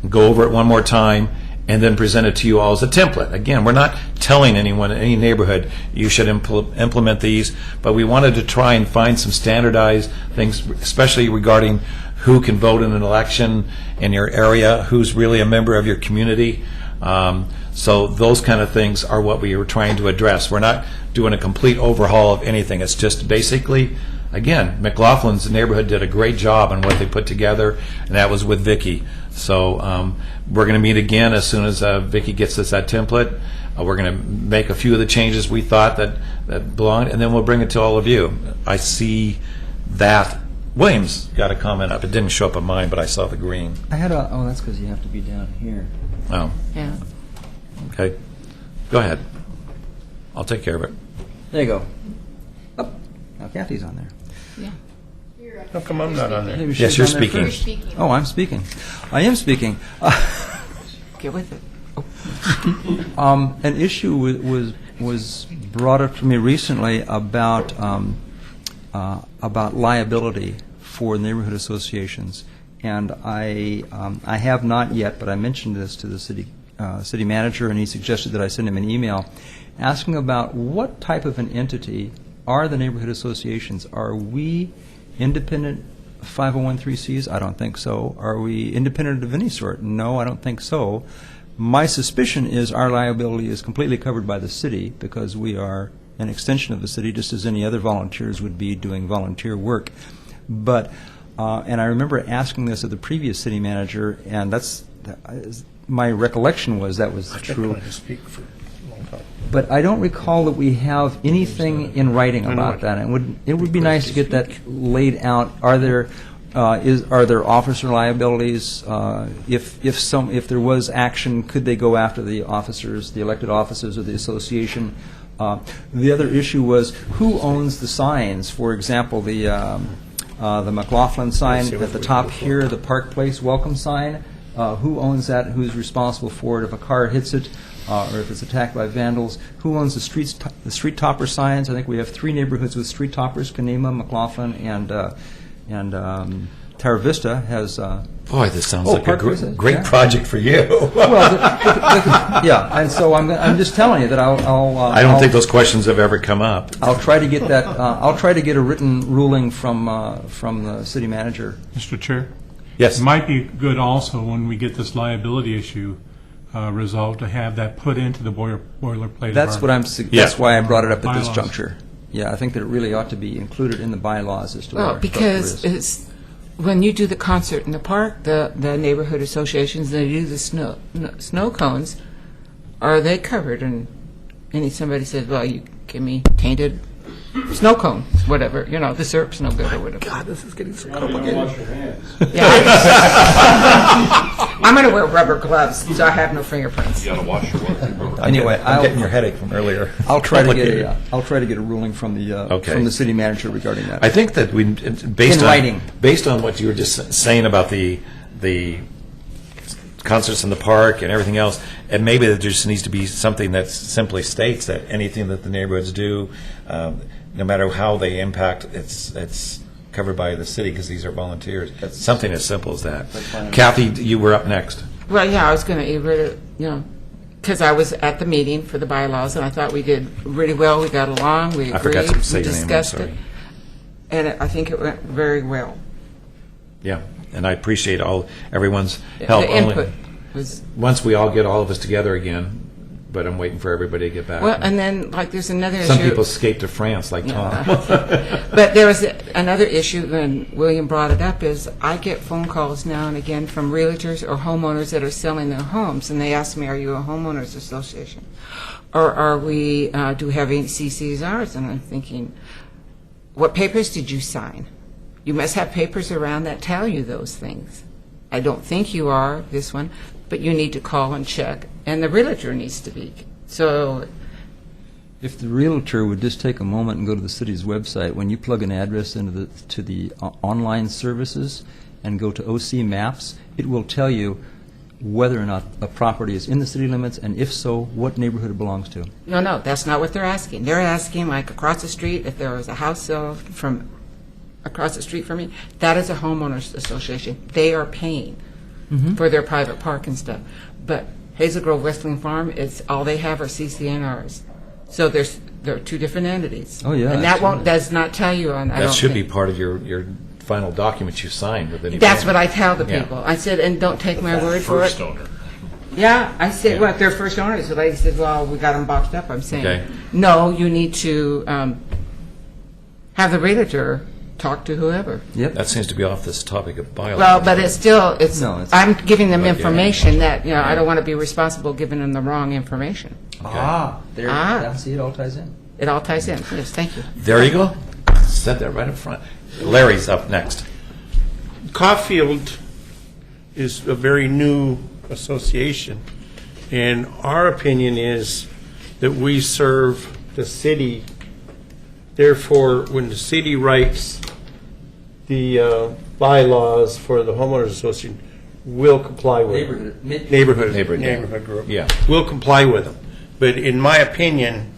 go over it one more time, and then present it to you all as a template. Again, we're not telling anyone in any neighborhood you should implement these, but we wanted to try and find some standardized things, especially regarding who can vote in an election in your area, who's really a member of your community. So those kind of things are what we were trying to address. We're not doing a complete overhaul of anything. It's just basically, again, McLaughlin's neighborhood did a great job on what they put together, and that was with Vicki. So we're going to meet again as soon as Vicki gets us that template. We're going to make a few of the changes we thought that belonged, and then we'll bring it to all of you. I see that Williams got a comment up. It didn't show up on mine, but I saw the green. I had a, oh, that's because you have to be down here. Oh, Yeah. okay. Go ahead. I'll take care of it. There you go. Oh, now Kathy's on there. How come I'm not on there? Maybe Yes, she's you're on there speaking. first. Oh, I'm speaking. I am speaking. Get with it. An issue was brought up to me recently about liability for neighborhood associations, and I have not yet, but I mentioned this to the city manager, and he suggested that I send him an email asking about what type of an entity are the neighborhood associations. Are we independent 501(c)(3)s? I don't think so. Are we independent of any sort? No, I don't think so. My suspicion is our liability is completely covered by the city because we are an extension of the city, just as any other volunteers would be doing volunteer work. But, and I remember asking this of the previous city manager, and my recollection was that was true. But I don't recall that we have anything in writing about that. It would be nice to get that laid out. Are there officer liabilities? If there was action, could they go after the officers, the elected officers of the association? The other issue was who owns the signs. For example, the McLaughlin sign at the top here, the Park Place welcome sign. Who owns that? Who's responsible for it if a car hits it? Or if it's attacked by vandals, who owns the street topper signs? I think we have 3 neighborhoods with street toppers: Kanema, McLaughlin, and Terra Vista has. Boy, this sounds like a great project for you. Well, yeah, and so I'm just telling you that I don't think those questions have ever come up. I'll try to get that. I'll try to get a written ruling from the city manager. Mr. Chair? Yes. It might be good also when we get this liability issue resolved to have that put into the boilerplate. That's why I brought it up at this bylaws. juncture. Yeah, I think that it really ought to be included in the bylaws as to what Well, our because structure is. when you do the concert in the park, the neighborhood associations, they do the snow cones, are they covered? And somebody says, well, you give me tainted snow cone, whatever, the syrup's no good or whatever. God, this is getting so You're going to wash your hands. Yeah, I'm going to wear rubber gloves, so I have no fingerprints. You gotta wash your work. Anyway, I'm getting your headache from earlier. I'll try to get a ruling from the city manager regarding that. I think that based on what you were just saying about the concerts in the park and everything else, and maybe there just needs to be something that simply states that anything that the neighborhoods do, no matter how they impact, it's covered by the city because these are volunteers. Something as simple as that. Kathy, you were up next. Well, yeah, I was going to, because I was at the meeting for the bylaws, and I thought we did really well. We got along. We agreed. I forgot to say we your name. I'm discussed sorry. it, and I think it went very well. Yeah, and I appreciate everyone's help. The input was. Once we all get all of us together again, but I'm waiting for everybody to get back. Well, and then there's another Some issue. people escape to France, like Tom. But there was another issue when William brought it up. Is I get phone calls now and again from realtors or homeowners that are selling their homes, and they ask me, "Are you a homeowners association, or are we? Do we have any CCSRs?" And I'm thinking, what papers did you sign? You must have papers around that tell you those things. I don't think you are, this one, but you need to call and check, and the realtor needs to be. So If the realtor would just take a moment and go to the city's website, when you plug an address into the online services and go to OC Maps, it will tell you whether or not a property is in the city limits, and if so, what neighborhood it belongs to. No, that's not what they're asking. They're asking, like, across the street, if there was a house sale from across the street from me, that is a homeowners association. They are paying for their private park and stuff. But Hazel Grove Westland Farm, it's all they have are CCNRs. So there are two different entities. Oh, yeah, and that does not tell you on. That should be part of your final document you signed with any. That's what I tell the Yeah. people. I said, and don't take my word for it. First owner. Yeah, I said, Yeah. well, if they're first owners. The lady said, well, we got them boxed up. I'm saying, Okay. no, you need to have the realtor talk to whoever. Yep. That seems to be off this topic of bylaws. Well, but it's still, No, it's- I'm giving them Okay. information that, I don't want to be responsible giving them the wrong information. There. Ah. See, it all ties in. It all ties in. Yes, thank you. There you go. Said that right up front. Larry's up next. Caulfield is a very new association, and our opinion is that we serve the city. Therefore, when the city writes the bylaws for the homeowners association, we'll comply with them. Neighborhood group. Yeah. We'll comply with them. But in my opinion,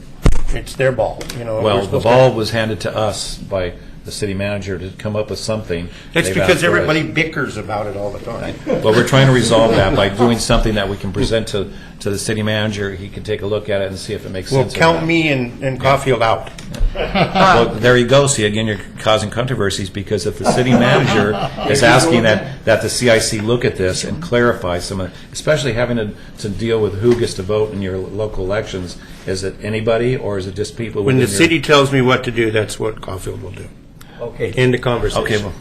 it's their ball. We're Well, the supposed to- ball was handed to us by the city manager to come up with something. It's They've because asked for us. everybody bickers about it all the time. Well, we're trying to resolve that by doing something that we can present to the city manager. He can take a look at it and see if it makes Well, sense. or count not. me and Caulfield out. Well, there you go. See, again, you're causing controversies because if the city manager is asking that the CIC look at this and clarify some of, especially having to deal with who gets to vote in your local elections, is it anybody or is it just people? When the within your- city tells me what to do, that's what Caulfield will do. Okay. End the conversation. Okay, well,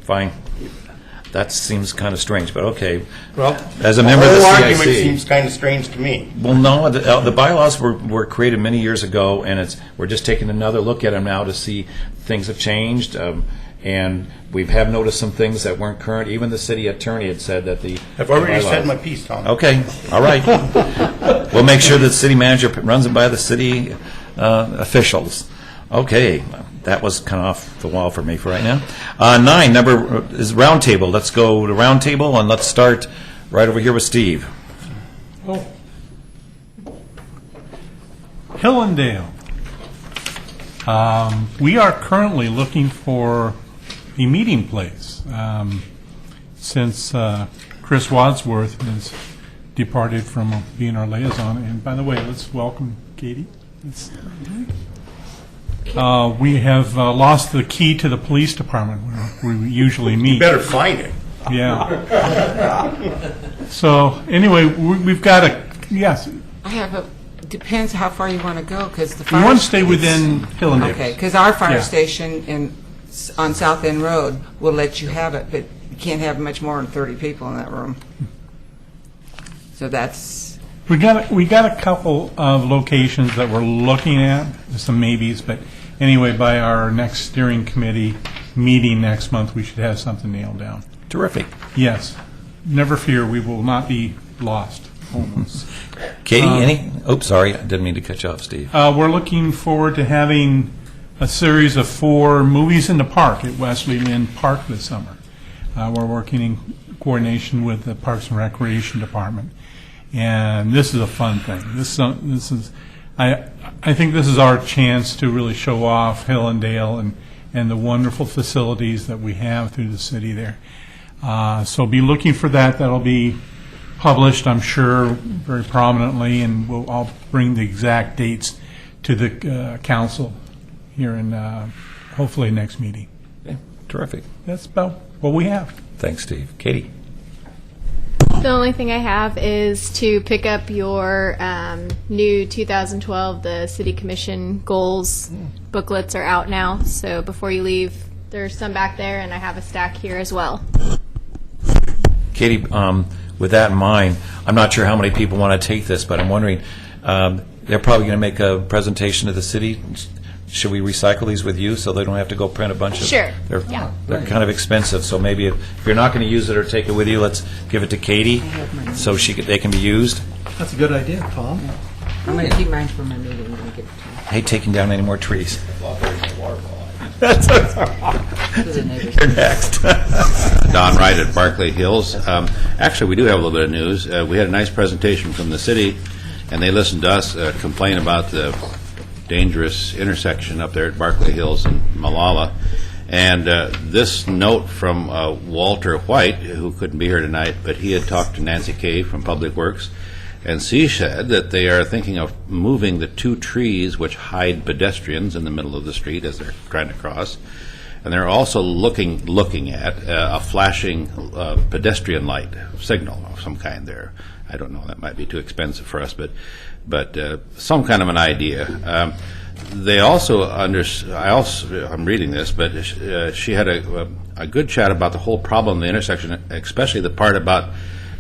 fine. That seems kind of strange, but okay. Well, As a member of the whole CIC. argument seems kind of strange to me. Well, no, the bylaws were created many years ago, and we're just taking another look at them now to see things have changed, and we have noticed some things that weren't current. Even the city attorney had said that the I've already bylaws- said my piece, Tom. Okay, all right. We'll make sure that the city manager runs it by the city officials. Okay, that was kind of off the wall for me for right now. 9, number is roundtable. Let's go to roundtable, and let's start right over here with Steve. Hillendale. We are currently looking for a meeting place. Since Chris Wadsworth has departed from being our liaison, and by the way, let's welcome Katie. We have lost the key to the police department where we usually meet. You better find it. Yeah. So anyway, we've got yes. I have a, depends how far you want to go, because the We fire... want to stay within Hillendale. Okay, because our fire Yeah. station on South End Road will let you have it, but you can't have much more than 30 people in that room. So that's... We got a couple of locations that we're looking at, some maybes, but anyway, by our next steering committee meeting next month, we should have something nailed down. Terrific. Yes. Never fear, we will not be lost. Almost. Katie, any? Oops, sorry, I didn't mean to cut you off, Steve. We're looking forward to having a series of 4 movies in the park at Wesley Lynn Park this summer. We're working in coordination with the Parks and Recreation Department, and this is a fun thing. This is I think this is our chance to really show off Hillendale and the wonderful facilities that we have through the city there. So be looking for that. That'll be published, I'm sure, very prominently, and I'll bring the exact dates to the council here in hopefully next meeting. Okay, terrific. That's about what we have. Thanks, Steve. Katie? The only thing I have is to pick up your new 2012, the City Commission goals booklets are out now. So before you leave, there's some back there, and I have a stack here as well. Katie, with that in mind, I'm not sure how many people want to take this, but I'm wondering, they're probably going to make a presentation to the city should we recycle these with you so they don't have to go print a bunch of? Sure. They're, Yeah. they're kind of expensive, so maybe if you're not going to use it or take it with you, let's give it to Katie so they can be used. That's a good idea, Tom. I'm going to keep mine for my meeting when I get to I hate taking down any more trees. to the neighbors. You're next. Don Wright at Barclay Hills. Actually, we do have a little bit of news. We had a nice presentation from the city, and they listened to us complain about the dangerous intersection up there at Barclay Hills and Malala. And this note from Walter White, who couldn't be here tonight, but he had talked to Nancy Kay from Public Works, and she said that they are thinking of moving the 2 trees which hide pedestrians in the middle of the street as they're trying to cross. And they're also looking at a flashing pedestrian light signal of some kind there. I don't know, that might be too expensive for us, but some kind of an idea. They also I'm reading this, but she had a good chat about the whole problem of the intersection, especially the part about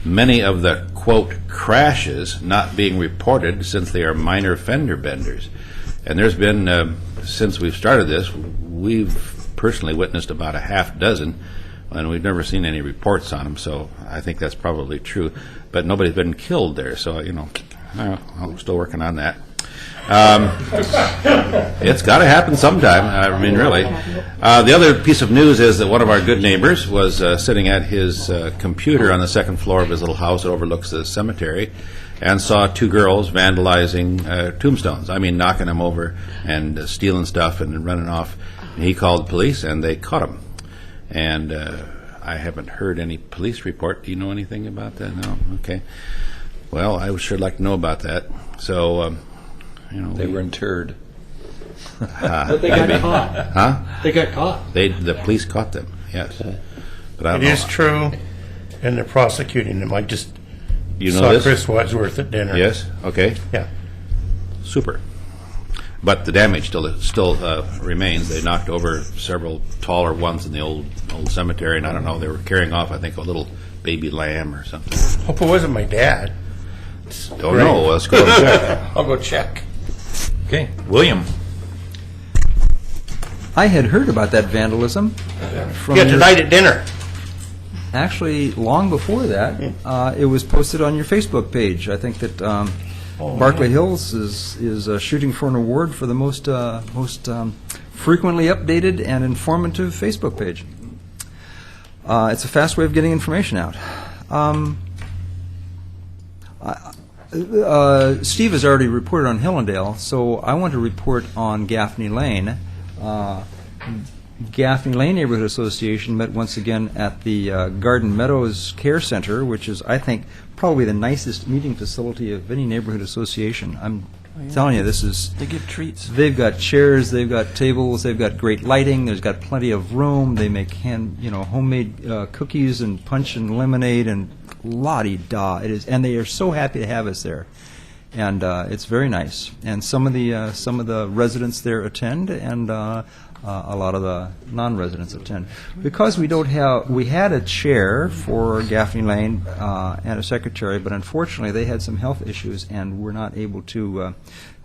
many of the, quote, crashes not being reported since they are minor fender benders. And there's been, since we've started this, we've personally witnessed about a half dozen, and we've never seen any reports on them, so I think that's probably true. But nobody's been killed there, so, I'm still working on that. It's got to happen sometime. I mean, really. The other piece of news is that one of our good neighbors was sitting at his computer on the second floor of his little house that overlooks the cemetery and saw 2 girls vandalizing tombstones. I mean, knocking them over and stealing stuff and running off. And he called the police, and they caught him. And I haven't heard any police report. Do you know anything about that? No? Okay. Well, I would sure like to know about that. So... they were interred. But they got caught. Huh? They got caught. The police caught them, yes. But I don't It know. is true, and they're prosecuting them. I just You know saw this? Chris Wadsworth at dinner. Yes? Okay. Yeah. Super. But the damage still remains. They knocked over several taller ones in the old cemetery, and I don't know, they were carrying off, I think, a little baby lamb or something. Hope it wasn't my dad. Don't know. Let's go and check. I'll go check. Okay, William. I had heard about that vandalism from Yeah, tonight at dinner. Actually, long before that, it was posted on your Facebook page. I think that Barclay Hills is shooting for an award for the most frequently updated and informative Facebook page. It's a fast way of getting information out. Steve has already reported on Hillendale, so I want to report on Gaffney Lane. Gaffney Lane Neighborhood Association met once again at the Garden Meadows Care Center, which is, I think, probably the nicest meeting facility of any neighborhood association. I'm telling you, this is... They give treats. They've got chairs, they've got tables, they've got great lighting, there's got plenty of room, they make homemade cookies and punch and lemonade and la-di-da. It is, and they are so happy to have us there. And it's very nice. And some of the residents there attend, and a lot of the non-residents attend. Because we had a chair for Gaffney Lane and a secretary, but unfortunately they had some health issues and were not able to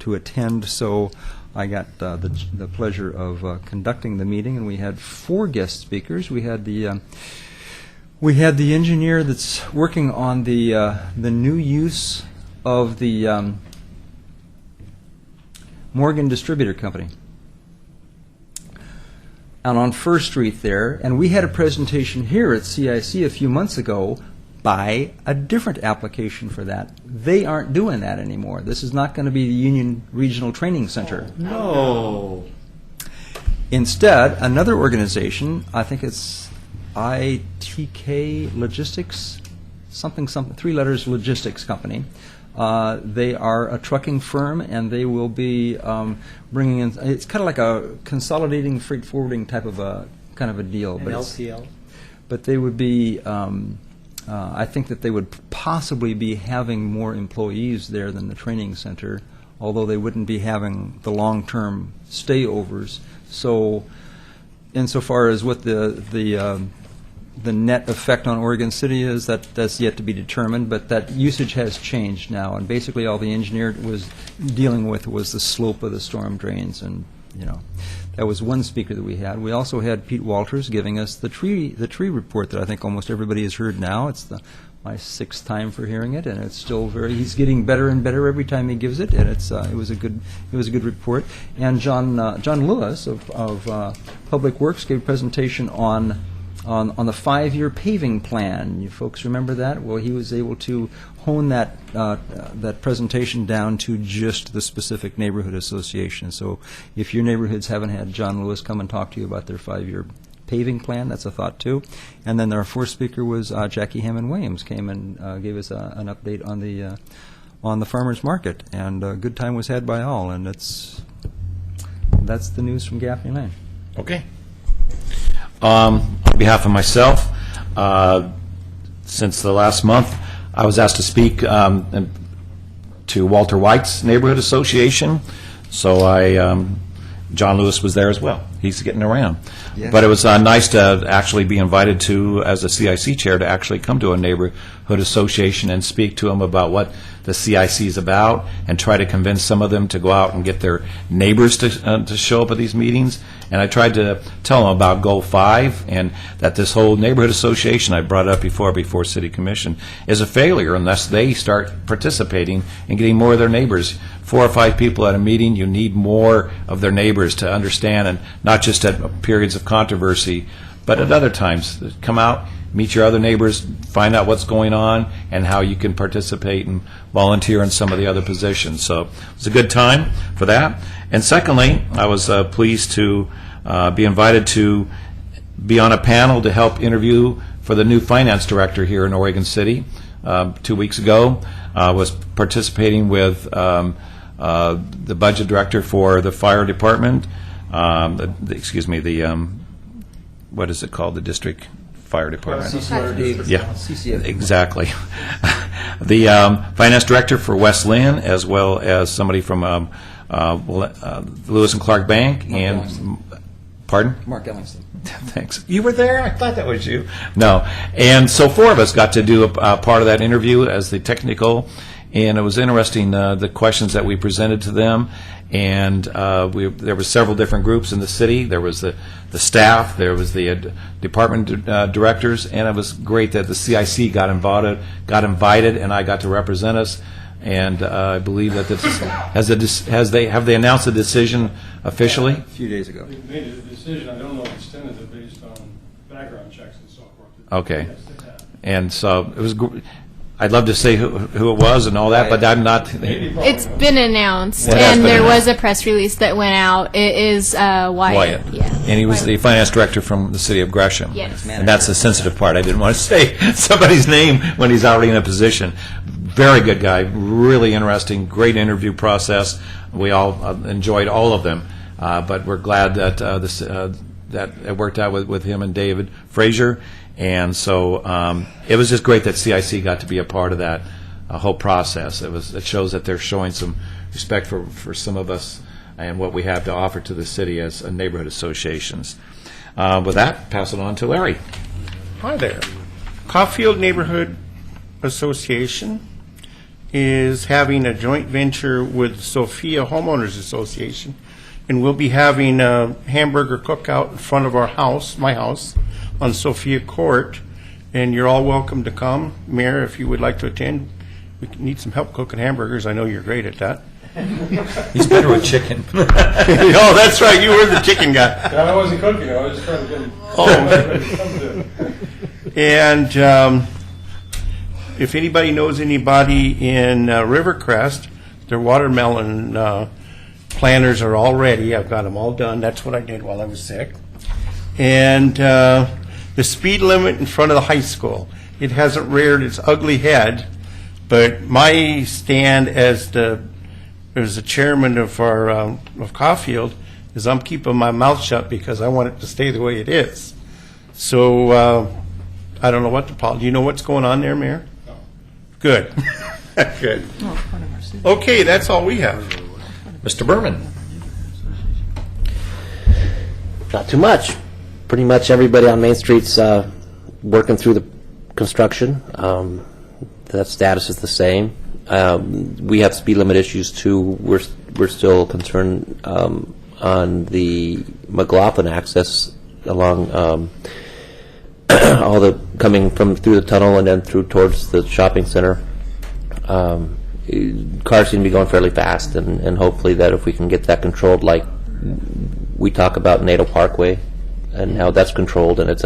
attend. So I got the pleasure of conducting the meeting, and we had 4 guest speakers. We had the engineer that's working on the new use of the Morgan Distributor Company. And on First Street there, and we had a presentation here at CIC a few months ago by a different application for that. They aren't doing that anymore. This is not going to be the Union Regional Training Center. No. Instead, another organization, I think it's ITK Logistics, something, 3 letters, logistics company. They are a trucking firm, and they will be bringing in. It's kind of like a consolidating freight forwarding type of a deal. An LTL. But they would be. I think that they would possibly be having more employees there than the training center, although they wouldn't be having the long-term stayovers. So, insofar as what the net effect on Oregon City is, that's yet to be determined, but that usage has changed now, and basically all the engineer was dealing with was the slope of the storm drains and That was one speaker that we had. We also had Pete Walters giving us the tree report that I think almost everybody has heard now. It's my 6th time for hearing it, and it's still he's getting better and better every time he gives it, and it was a good report. And John Lewis of Public Works gave a presentation on the 5-year paving plan. You folks remember that? Well, he was able to hone that presentation down to just the specific neighborhood association. So if your neighborhoods haven't had John Lewis come and talk to you about their 5-year paving plan, that's a thought too. And then our 4th speaker was Jackie Hammond-Williams, came and gave us an update on the farmers market, and a good time was had by all. And that's the news from Gaffney Lane. Okay. On behalf of myself, since the last month, I was asked to speak to Walter White's Neighborhood Association. So John Lewis was there as well. He's getting around. Yeah. But it was nice to actually be invited to, as a CIC chair, to actually come to a neighborhood association and speak to them about what the CIC is about, and try to convince some of them to go out and get their neighbors to show up at these meetings. And I tried to tell them about Goal 5, and that this whole neighborhood association I brought up before City Commission is a failure unless they start participating and getting more of their neighbors. 4 or 5 people at a meeting, you need more of their neighbors to understand, and not just at periods of controversy, but at other times. Come out, meet your other neighbors, find out what's going on, and how you can participate and volunteer in some of the other positions. So it was a good time for that. And secondly, I was pleased to be invited to be on a panel to help interview for the new finance director here in Oregon City. 2 weeks ago, was participating with the budget director for the fire department, what is it called, the district fire department? Yeah, CCF. exactly. The finance director for West Lynn, as well as somebody from Lewis and Clark Bank, and pardon? Mark Ellingson. Thanks. You were there? I thought that was you. No. And so 4 of us got to do a part of that interview as the technical, and it was interesting, the questions that we presented to them. And there were several different groups in the city. There was the staff, there was the department directors, and it was great that the CIC got invited, and I got to represent us. And I believe that this have they announced the decision officially? A few days ago. They made a decision. I don't know if it's tentative based on background checks and so forth. Okay. And so it was. I'd love to say who it was and all that, but I'm not. It's been announced, It has and been there announced. was a press release that went out. It is Wyatt. Yeah. And he was the finance director from the city of Gresham. Yes. And that's the sensitive part. I didn't want to say somebody's name when he's already in a position. Very good guy, really interesting, great interview process. We all enjoyed all of them, but we're glad that that it worked out with him and David Frazier. And so it was just great that CIC got to be a part of that whole process. It shows that they're showing some respect for some of us and what we have to offer to the city as neighborhood associations. With that, pass it on to Larry. Hi there. Caulfield Neighborhood Association is having a joint venture with Sophia Homeowners Association, and we'll be having a hamburger cookout in front of our house, my house, on Sophia Court, and you're all welcome to come. Mayor, if you would like to attend, we need some help cooking hamburgers. I know you're great at that. He's better with chicken. Oh, that's right. You were the chicken guy. I wasn't cooking. I was just trying to get them. And if anybody knows anybody in Rivercrest, their watermelon planters are all ready. I've got them all done. That's what I did while I was sick. And the speed limit in front of the high school, it hasn't reared its ugly head, but my stand as the chairman of our of Caulfield is I'm keeping my mouth shut because I want it to stay the way it is. So I don't know what to do. You know what's going on there, Mayor? No. Good. Good. Okay, that's all we have. Mr. Berman. Not too much. Pretty much everybody on Main Street's working through the construction. That status is the same. We have speed limit issues too. We're still concerned on the McLaughlin access along all the coming from through the tunnel and then through towards the shopping center. Cars seem to be going fairly fast, and hopefully that if we can get that controlled, like we talk about NATO Parkway and how that's controlled, and it's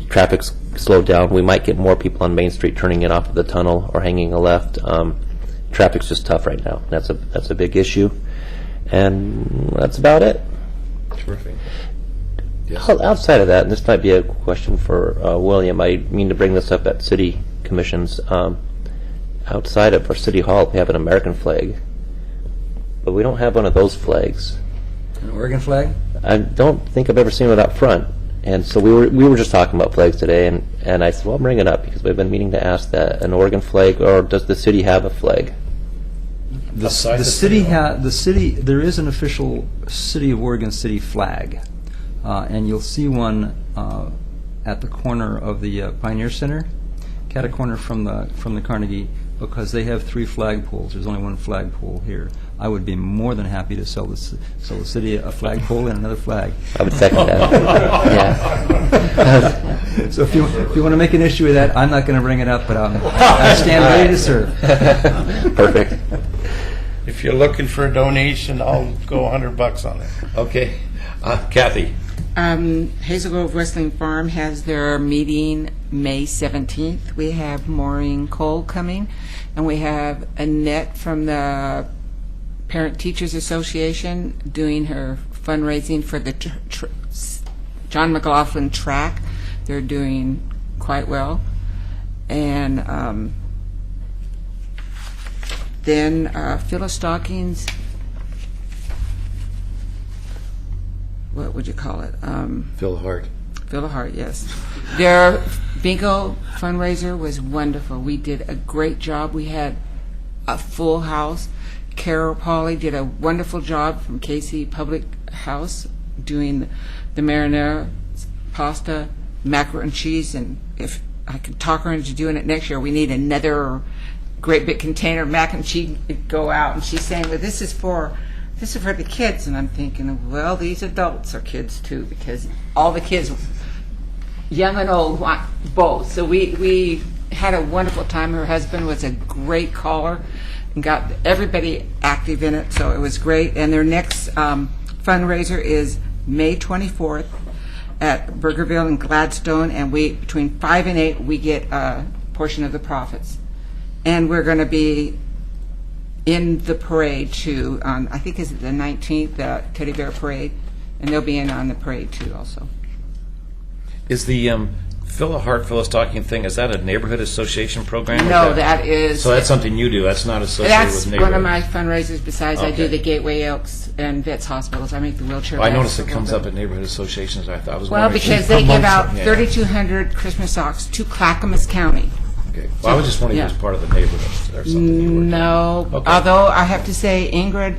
traffic's slowed down, we might get more people on Main Street turning in off of the tunnel or hanging a left. Traffic's just tough right now. That's a big issue, and that's about it. Terrific. Outside of that, and this might be a question for William, I mean to bring this up at city commissions. Outside of our city hall, we have an American flag, but we don't have one of those flags. An Oregon flag? I don't think I've ever seen one out front. And so we were just talking about flags today, and I said, well, I'll bring it up because we've been meaning to ask that, an Oregon flag, or does the city have a flag? The city there is an official City of Oregon City flag, and you'll see one at the corner of the Pioneer Center, cat a corner from the Carnegie, because they have 3 flagpoles. There's only one flagpole here. I would be more than happy to sell the city a flagpole and another flag. I would second that. Yeah. So if you want to make an issue with that, I'm not going to bring it up, but I stand ready to serve. Perfect. If you're looking for a donation, I'll go $100 on it. Okay. Kathy? Hazel Grove Wrestling Farm has their meeting May 17th. We have Maureen Cole coming, and we have Annette from the Parent Teachers Association doing her fundraising for the John McLaughlin track. They're doing quite well. And then Phyllis Stockings, what would you call it? Phil Hart. Phil Hart, yes. Their bingo fundraiser was wonderful. We did a great job. We had a full house. Carol Pauley did a wonderful job from Casey Public House doing the marinara, pasta, macaroni and cheese, and if I could talk her into doing it next year, we need another great big container of mac and cheese to go out. And she's saying, well, this is for the kids. And I'm thinking, well, these adults are kids too, because all the kids, young and old, want both. So we had a wonderful time. Her husband was a great caller and got everybody active in it, so it was great. And their next fundraiser is May 24th at Burgerville and Gladstone, and we between 5 and 8 we get a portion of the profits. And we're going to be in the parade too. I think is it the 19th, the Teddy Bear Parade, and they'll be in on the parade too also. Is the Phil Hart, Phyllis Stocking thing, is that a neighborhood association program? No, that is... So that's something you do, that's not associated That's with neighborhood? one of my fundraisers besides I do Okay. the Gateway Elks and Vets Hospitals. I make the wheelchair Well, I bags noticed it for comes them. up at neighborhood associations, I was Well, wondering if because she they give promotes out them. Yeah. 3,200 Christmas socks to Clackamas County. Okay. Well, I was just wondering if it was part of the neighborhood or something. you worked No, on. Okay. although I have to say Ingrid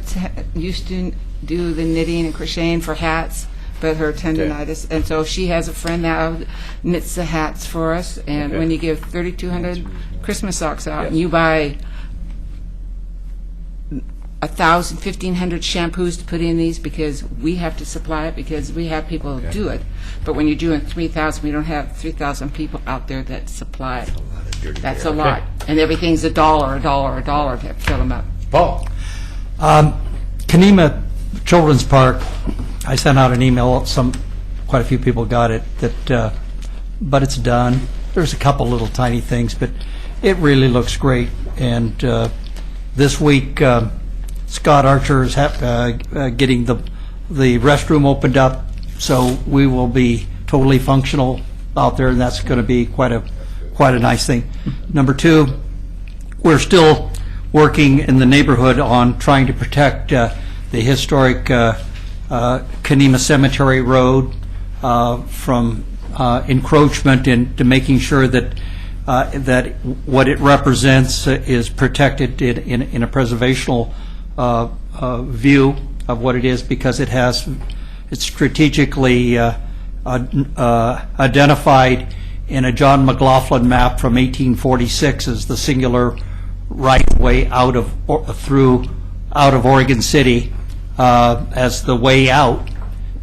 used to do the knitting and crocheting for hats, but her tendonitis, and so she has a friend now who knits the hats for us. And Okay. when you give 3,200 Christmas socks out, and you buy 1,000, 1,500 shampoos to put in these, because we have to supply it because we have people who do it. But when you're doing 3,000, we don't have 3,000 people out there that supply it. That's a lot, and everything's $1, $1 to fill them up. Paul? Kenema Children's Park, I sent out an email, quite a few people got it, but it's done. There's a couple little tiny things, but it really looks great. And this week, Scott Archer is getting the restroom opened up, so we will be totally functional out there, and that's going to be quite a nice thing. Number 2, we're still working in the neighborhood on trying to protect the historic Kenema Cemetery Road from encroachment, into making sure that that what it represents is protected in a preservational view of what it is, because it's strategically identified in a John McLaughlin map from 1846 as the singular right-of-way out of Oregon City as the way out,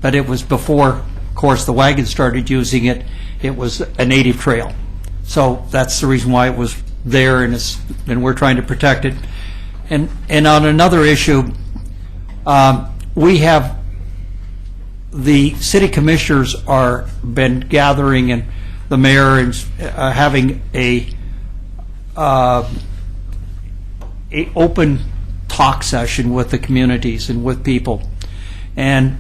but it was before, of course, the wagons started using it. It was a native trail. So that's the reason why it was there, and we're trying to protect it. And on another issue, we have, the city commissioners are been gathering, and the mayor is having a open talk session with the communities and with people. And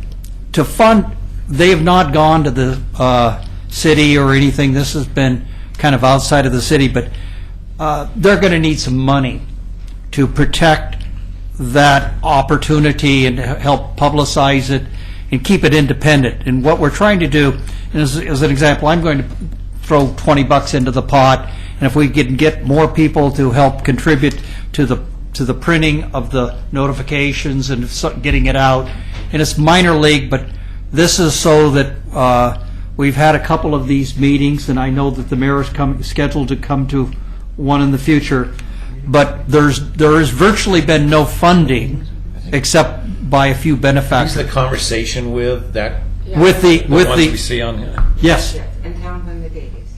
to fund, they have not gone to the city or anything. This has been kind of outside of the city, but they're going to need some money to protect that opportunity and help publicize it and keep it independent. And what we're trying to do, as an example, I'm going to throw $20 into the pot, and if we can get more people to help contribute to the printing of the notifications and getting it out, and it's minor league, but this is so that we've had a couple of these meetings, and I know that the mayor is scheduled to come to one in the future, but there has virtually been no funding except by a few benefactors. Is the conversation with that? Yeah. With the ones we see on. Yes. And tell them when the date is.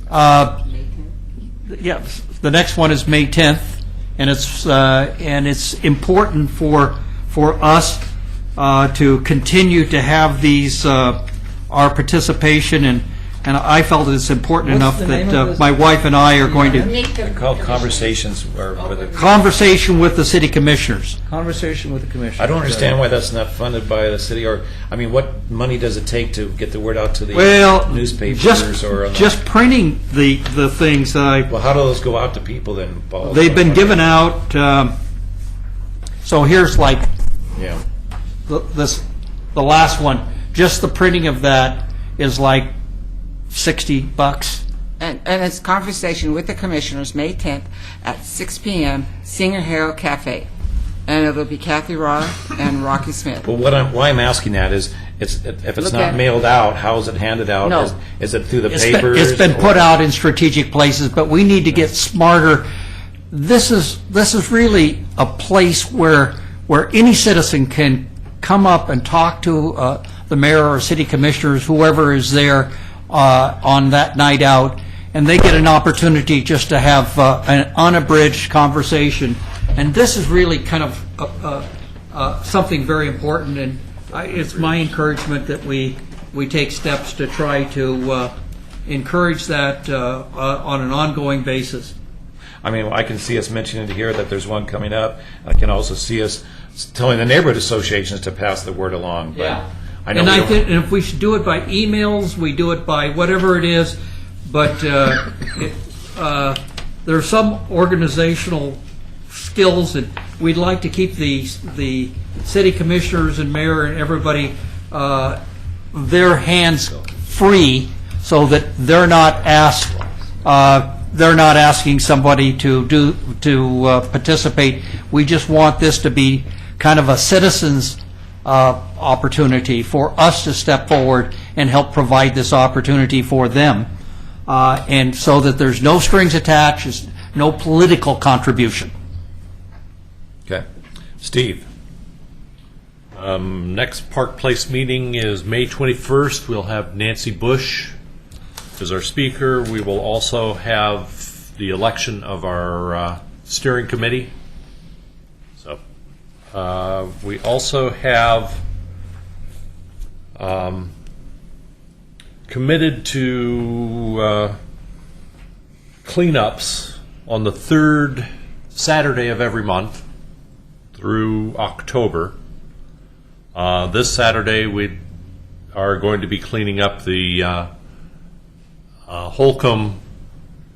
Yeah, the next one is May 10th, and it's important for us to continue to have these our participation, and I felt it's important enough that my wife and I are going to They're called conversations conversation with the city commissioners. Conversation with the commissioner. I don't understand why that's not funded by the city, or, I mean, what money does it take to get the word out to the newspapers or on just printing the things. Well, how do those go out to people then, Paul? They've been given out. So here's like the last one. Just the printing of that is like $60. And it's conversation with the commissioners, May 10th at 6 p.m., Singer Hill Cafe. And it'll be Kathy Roth and Rocky Smith. Well, why I'm asking that is, if it's Look not at it. mailed out, how is it handed out? No. Is it through the It's papers? been put out in strategic places, but we need to get smarter. This is really a place where any citizen can come up and talk to the mayor or city commissioners, whoever is there on that night out, and they get an opportunity just to have an unabridged conversation. And this is really kind of something very important, and it's my encouragement that we take steps to try to encourage that on an ongoing basis. I mean, I can see us mentioning here that there's one coming up. I can also see us telling the neighborhood associations to pass the word along. But Yeah. I know And we I don't- think if we should do it by emails, we do it by whatever it is, but there are some organizational skills, and we'd like to keep the city commissioners and mayor and everybody, their hands free, so that they're not asking somebody to participate. We just want this to be kind of a citizen's opportunity for us to step forward and help provide this opportunity for them, and so that there's no strings attached, there's no political contribution. Okay. Steve? Next Park Place meeting is May 21st. We'll have Nancy Bush as our speaker. We will also have the election of our steering committee. So we also have committed to cleanups on the third Saturday of every month through October. This Saturday we are going to be cleaning up the Holcomb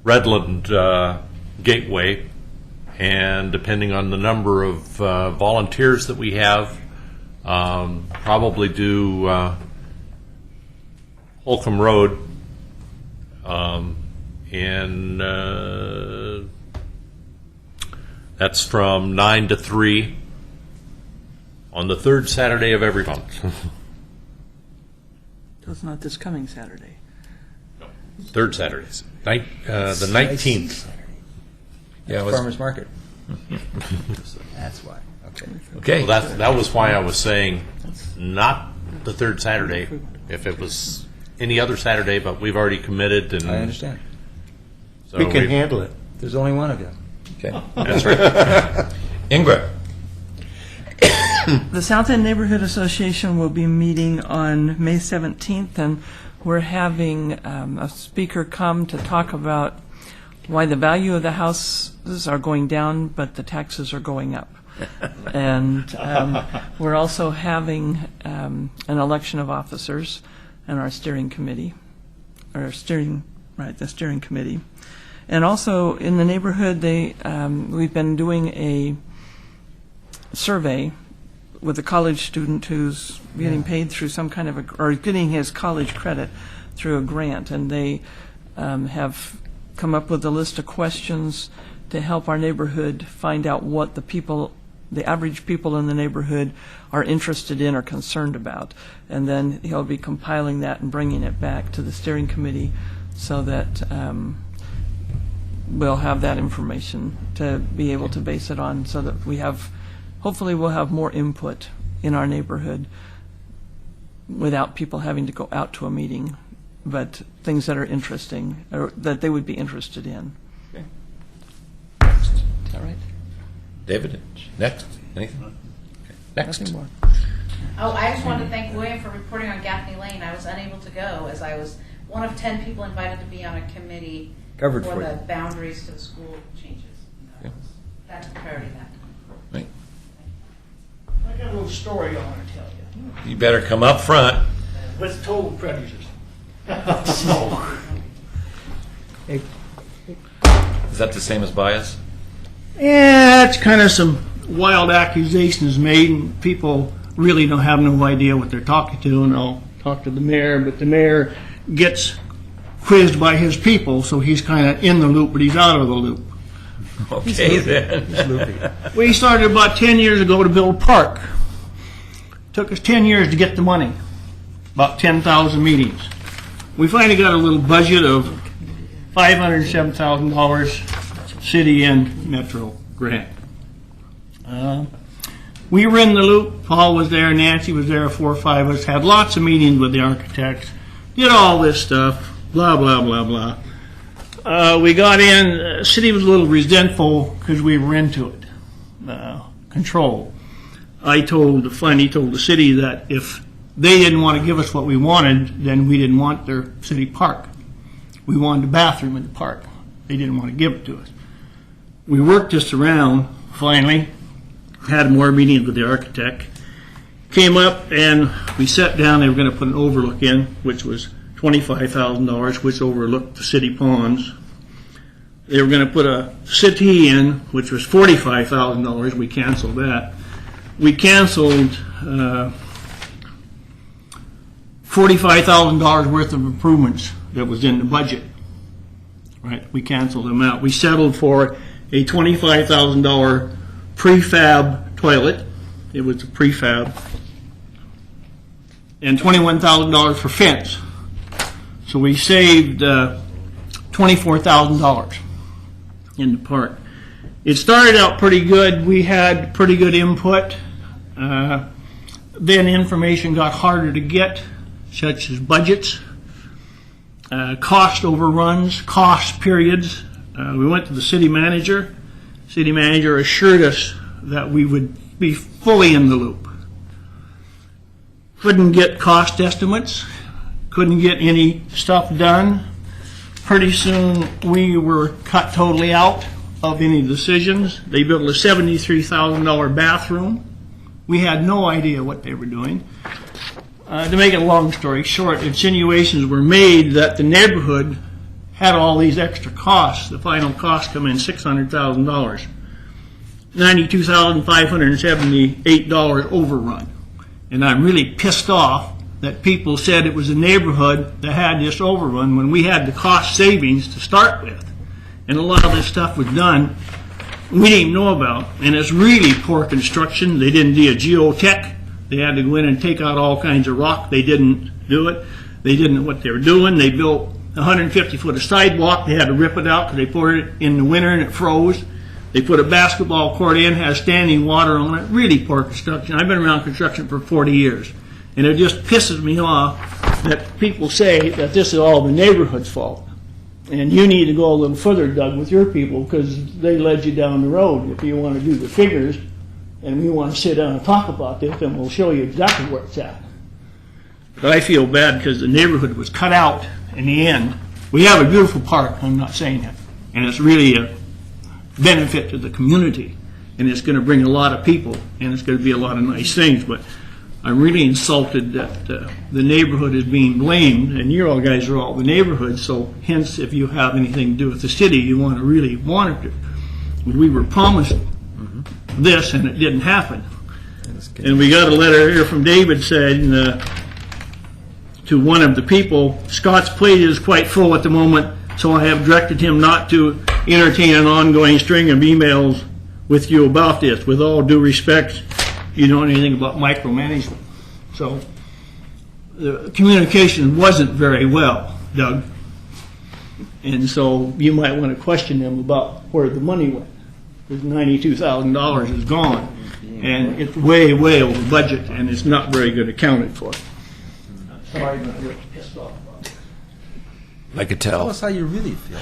Redland Gateway, and depending on the number of volunteers that we have, probably do Holcomb Road, and that's from 9 to 3 on the third Saturday of every month. So it's not this coming Saturday. Third Saturdays, the 19th. Yeah, Farmers Market. That's why. Okay. Well, that was why I was saying not the third Saturday, if it was any other Saturday, but we've already committed and. I understand. So We can handle it. There's only one of you. Okay. That's right. Ingrid. The South End Neighborhood Association will be meeting on May 17th, and we're having a speaker come to talk about why the value of the houses are going down, but the taxes are going up. And we're also having an election of officers and our steering committee, the steering committee. And also in the neighborhood, we've been doing a survey with a college student who's getting paid through some kind of or getting his college credit through a grant, and they have come up with a list of questions to help our neighborhood find out what the average people in the neighborhood are interested in or concerned about. And then he'll be compiling that and bringing it back to the steering committee so that we'll have that information to be able to base it on, so that hopefully we'll have more input in our neighborhood without people having to go out to a meeting, but things that are interesting, or that they would be interested in. Okay. Is that right? David, next. Anything? Okay. Next. Nothing more. Oh, I just wanted to thank William for reporting on Gaffney Lane. I was unable to go, as I was one of 10 people invited to be on a committee Covered for for the you. boundaries to the school changes. Yeah. That's the priority of that. Right. I got a little story I want to tell you. You better come up front. With total prejudice. Is that the same as bias? Yeah, it's kind of some wild accusations made, and people really don't have no idea what they're talking to, and I'll talk to the mayor, but the mayor gets quizzed by his people, so he's kind of in the loop, but he's out of the loop. Okay, then. We started about 10 years ago to build a park. Took us 10 years to get the money, about 10,000 meetings. We finally got a little budget of $507,000, city and metro grant. We were in the loop. Paul was there, Nancy was there, 4 or 5 of us, had lots of meetings with the architects, did all this stuff, blah, blah, blah, blah. We got in, the city was a little resentful because we were into it, control. I told the city that if they didn't want to give us what we wanted, then we didn't want their city park. We wanted a bathroom in the park. They didn't want to give it to us. We worked this around, finally, had more meetings with the architect, came up and we sat down, they were going to put an overlook in, which was $25,000, which overlooked the city ponds. They were going to put a city in, which was $45,000. We canceled that. We canceled $45,000 worth of improvements that was in the budget. Right? We canceled them out. We settled for a $25,000 prefab toilet. It was a prefab. And $21,000 for fence. So we saved $24,000 in the park. It started out pretty good. We had pretty good input. Then information got harder to get, such as budgets, cost overruns, cost periods. We went to the city manager. City manager assured us that we would be fully in the loop. Couldn't get cost estimates, couldn't get any stuff done. Pretty soon we were cut totally out of any decisions. They built a $73,000 bathroom. We had no idea what they were doing. To make a long story short, insinuations were made that the neighborhood had all these extra costs. The final cost come in $600,000. $92,578 overrun. And I'm really pissed off that people said it was a neighborhood that had this overrun when we had the cost savings to start with. And a lot of this stuff was done we didn't know about. And it's really poor construction. They didn't do a geotech. They had to go in and take out all kinds of rock. They didn't do it. They didn't know what they were doing. They built 150 foot of sidewalk. They had to rip it out because they poured it in the winter and it froze. They put a basketball court in, has standing water on it, really poor construction. I've been around construction for 40 years, and it just pisses me off that people say that this is all the neighborhood's fault. And you need to go a little further, Doug, with your people, because they led you down the road. If you want to do the figures, and we want to sit down and talk about this, then we'll show you exactly where it's at. But I feel bad because the neighborhood was cut out in the end. We have a beautiful park, I'm not saying that, and it's really a benefit to the community, and it's going to bring a lot of people, and it's going to be a lot of nice things, but I'm really insulted that the neighborhood is being blamed, and you all guys are all the neighborhood, so hence, if you have anything to do with the city, you want to really monitor it. We were promised this, and it didn't happen. And we got a letter here from David saying to one of the people, Scott's plate is quite full at the moment, so I have directed him not to entertain an ongoing string of emails with you about this. With all due respect, you don't know anything about micromanagement. So the communication wasn't very well, Doug. And so you might want to question them about where the money went. Because $92,000 is gone. And it's way, way over budget, and it's not very good accounted for. Sorry, but you're pissed off about it. I could tell. Tell us how you really feel.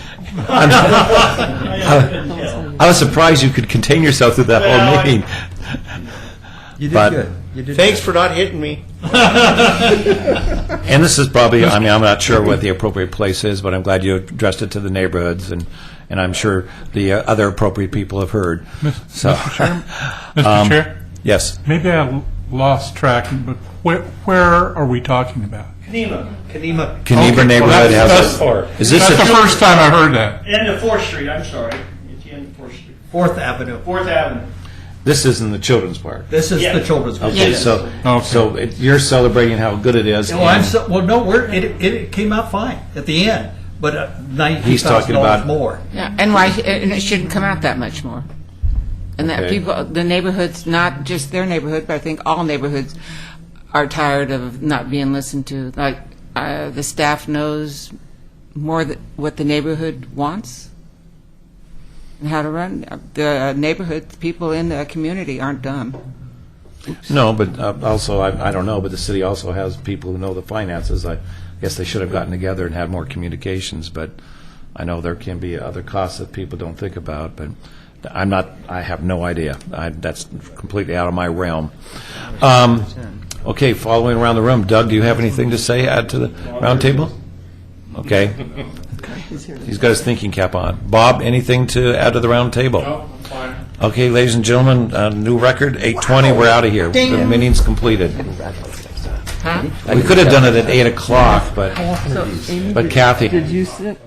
I was surprised you could contain yourself through that whole meeting. You did But- good. You did Thanks good. for not hitting me. And this is probably, I mean, I'm not sure what the appropriate place is, but I'm glad you addressed it to the neighborhoods, and I'm sure the other appropriate people have heard. So, Mr. Chair? Mr. Chair? Yes. Maybe I lost track, but where are we talking about? Kenema. Keneba Okay, neighborhood well, has that's is this the a, first time I heard that. End of 4th Street, I'm sorry. It's the end of 4th Street. 4th Avenue. 4th Avenue. this isn't the children's park? This is Yeah. the children's park. Okay, Yes. so Okay. you're celebrating how good it is. Well, and it came out fine at the end, but He's talking $92,000 about- more. Yeah, and why, and it shouldn't come out that much more. And that Okay. people, the neighborhoods, not just their neighborhood, but I think all neighborhoods are tired of not being listened to. Like, the staff knows more what the neighborhood wants and how to run. The neighborhood, people in the community aren't dumb. No, but also, I don't know, but the city also has people who know the finances. I guess they should have gotten together and had more communications, but I know there can be other costs that people don't think about, but I have no idea. That's completely out of my realm. Okay, following around the room, Doug, do you have anything to say, add to the round table? Okay. He's got his thinking cap on. Bob, anything to add to the round table? No, I'm fine. Okay, ladies and gentlemen, new record, 8:20, we're out of here. The meeting's completed. Huh? We could have done it at 8 o'clock, but Kathy. Did you sit?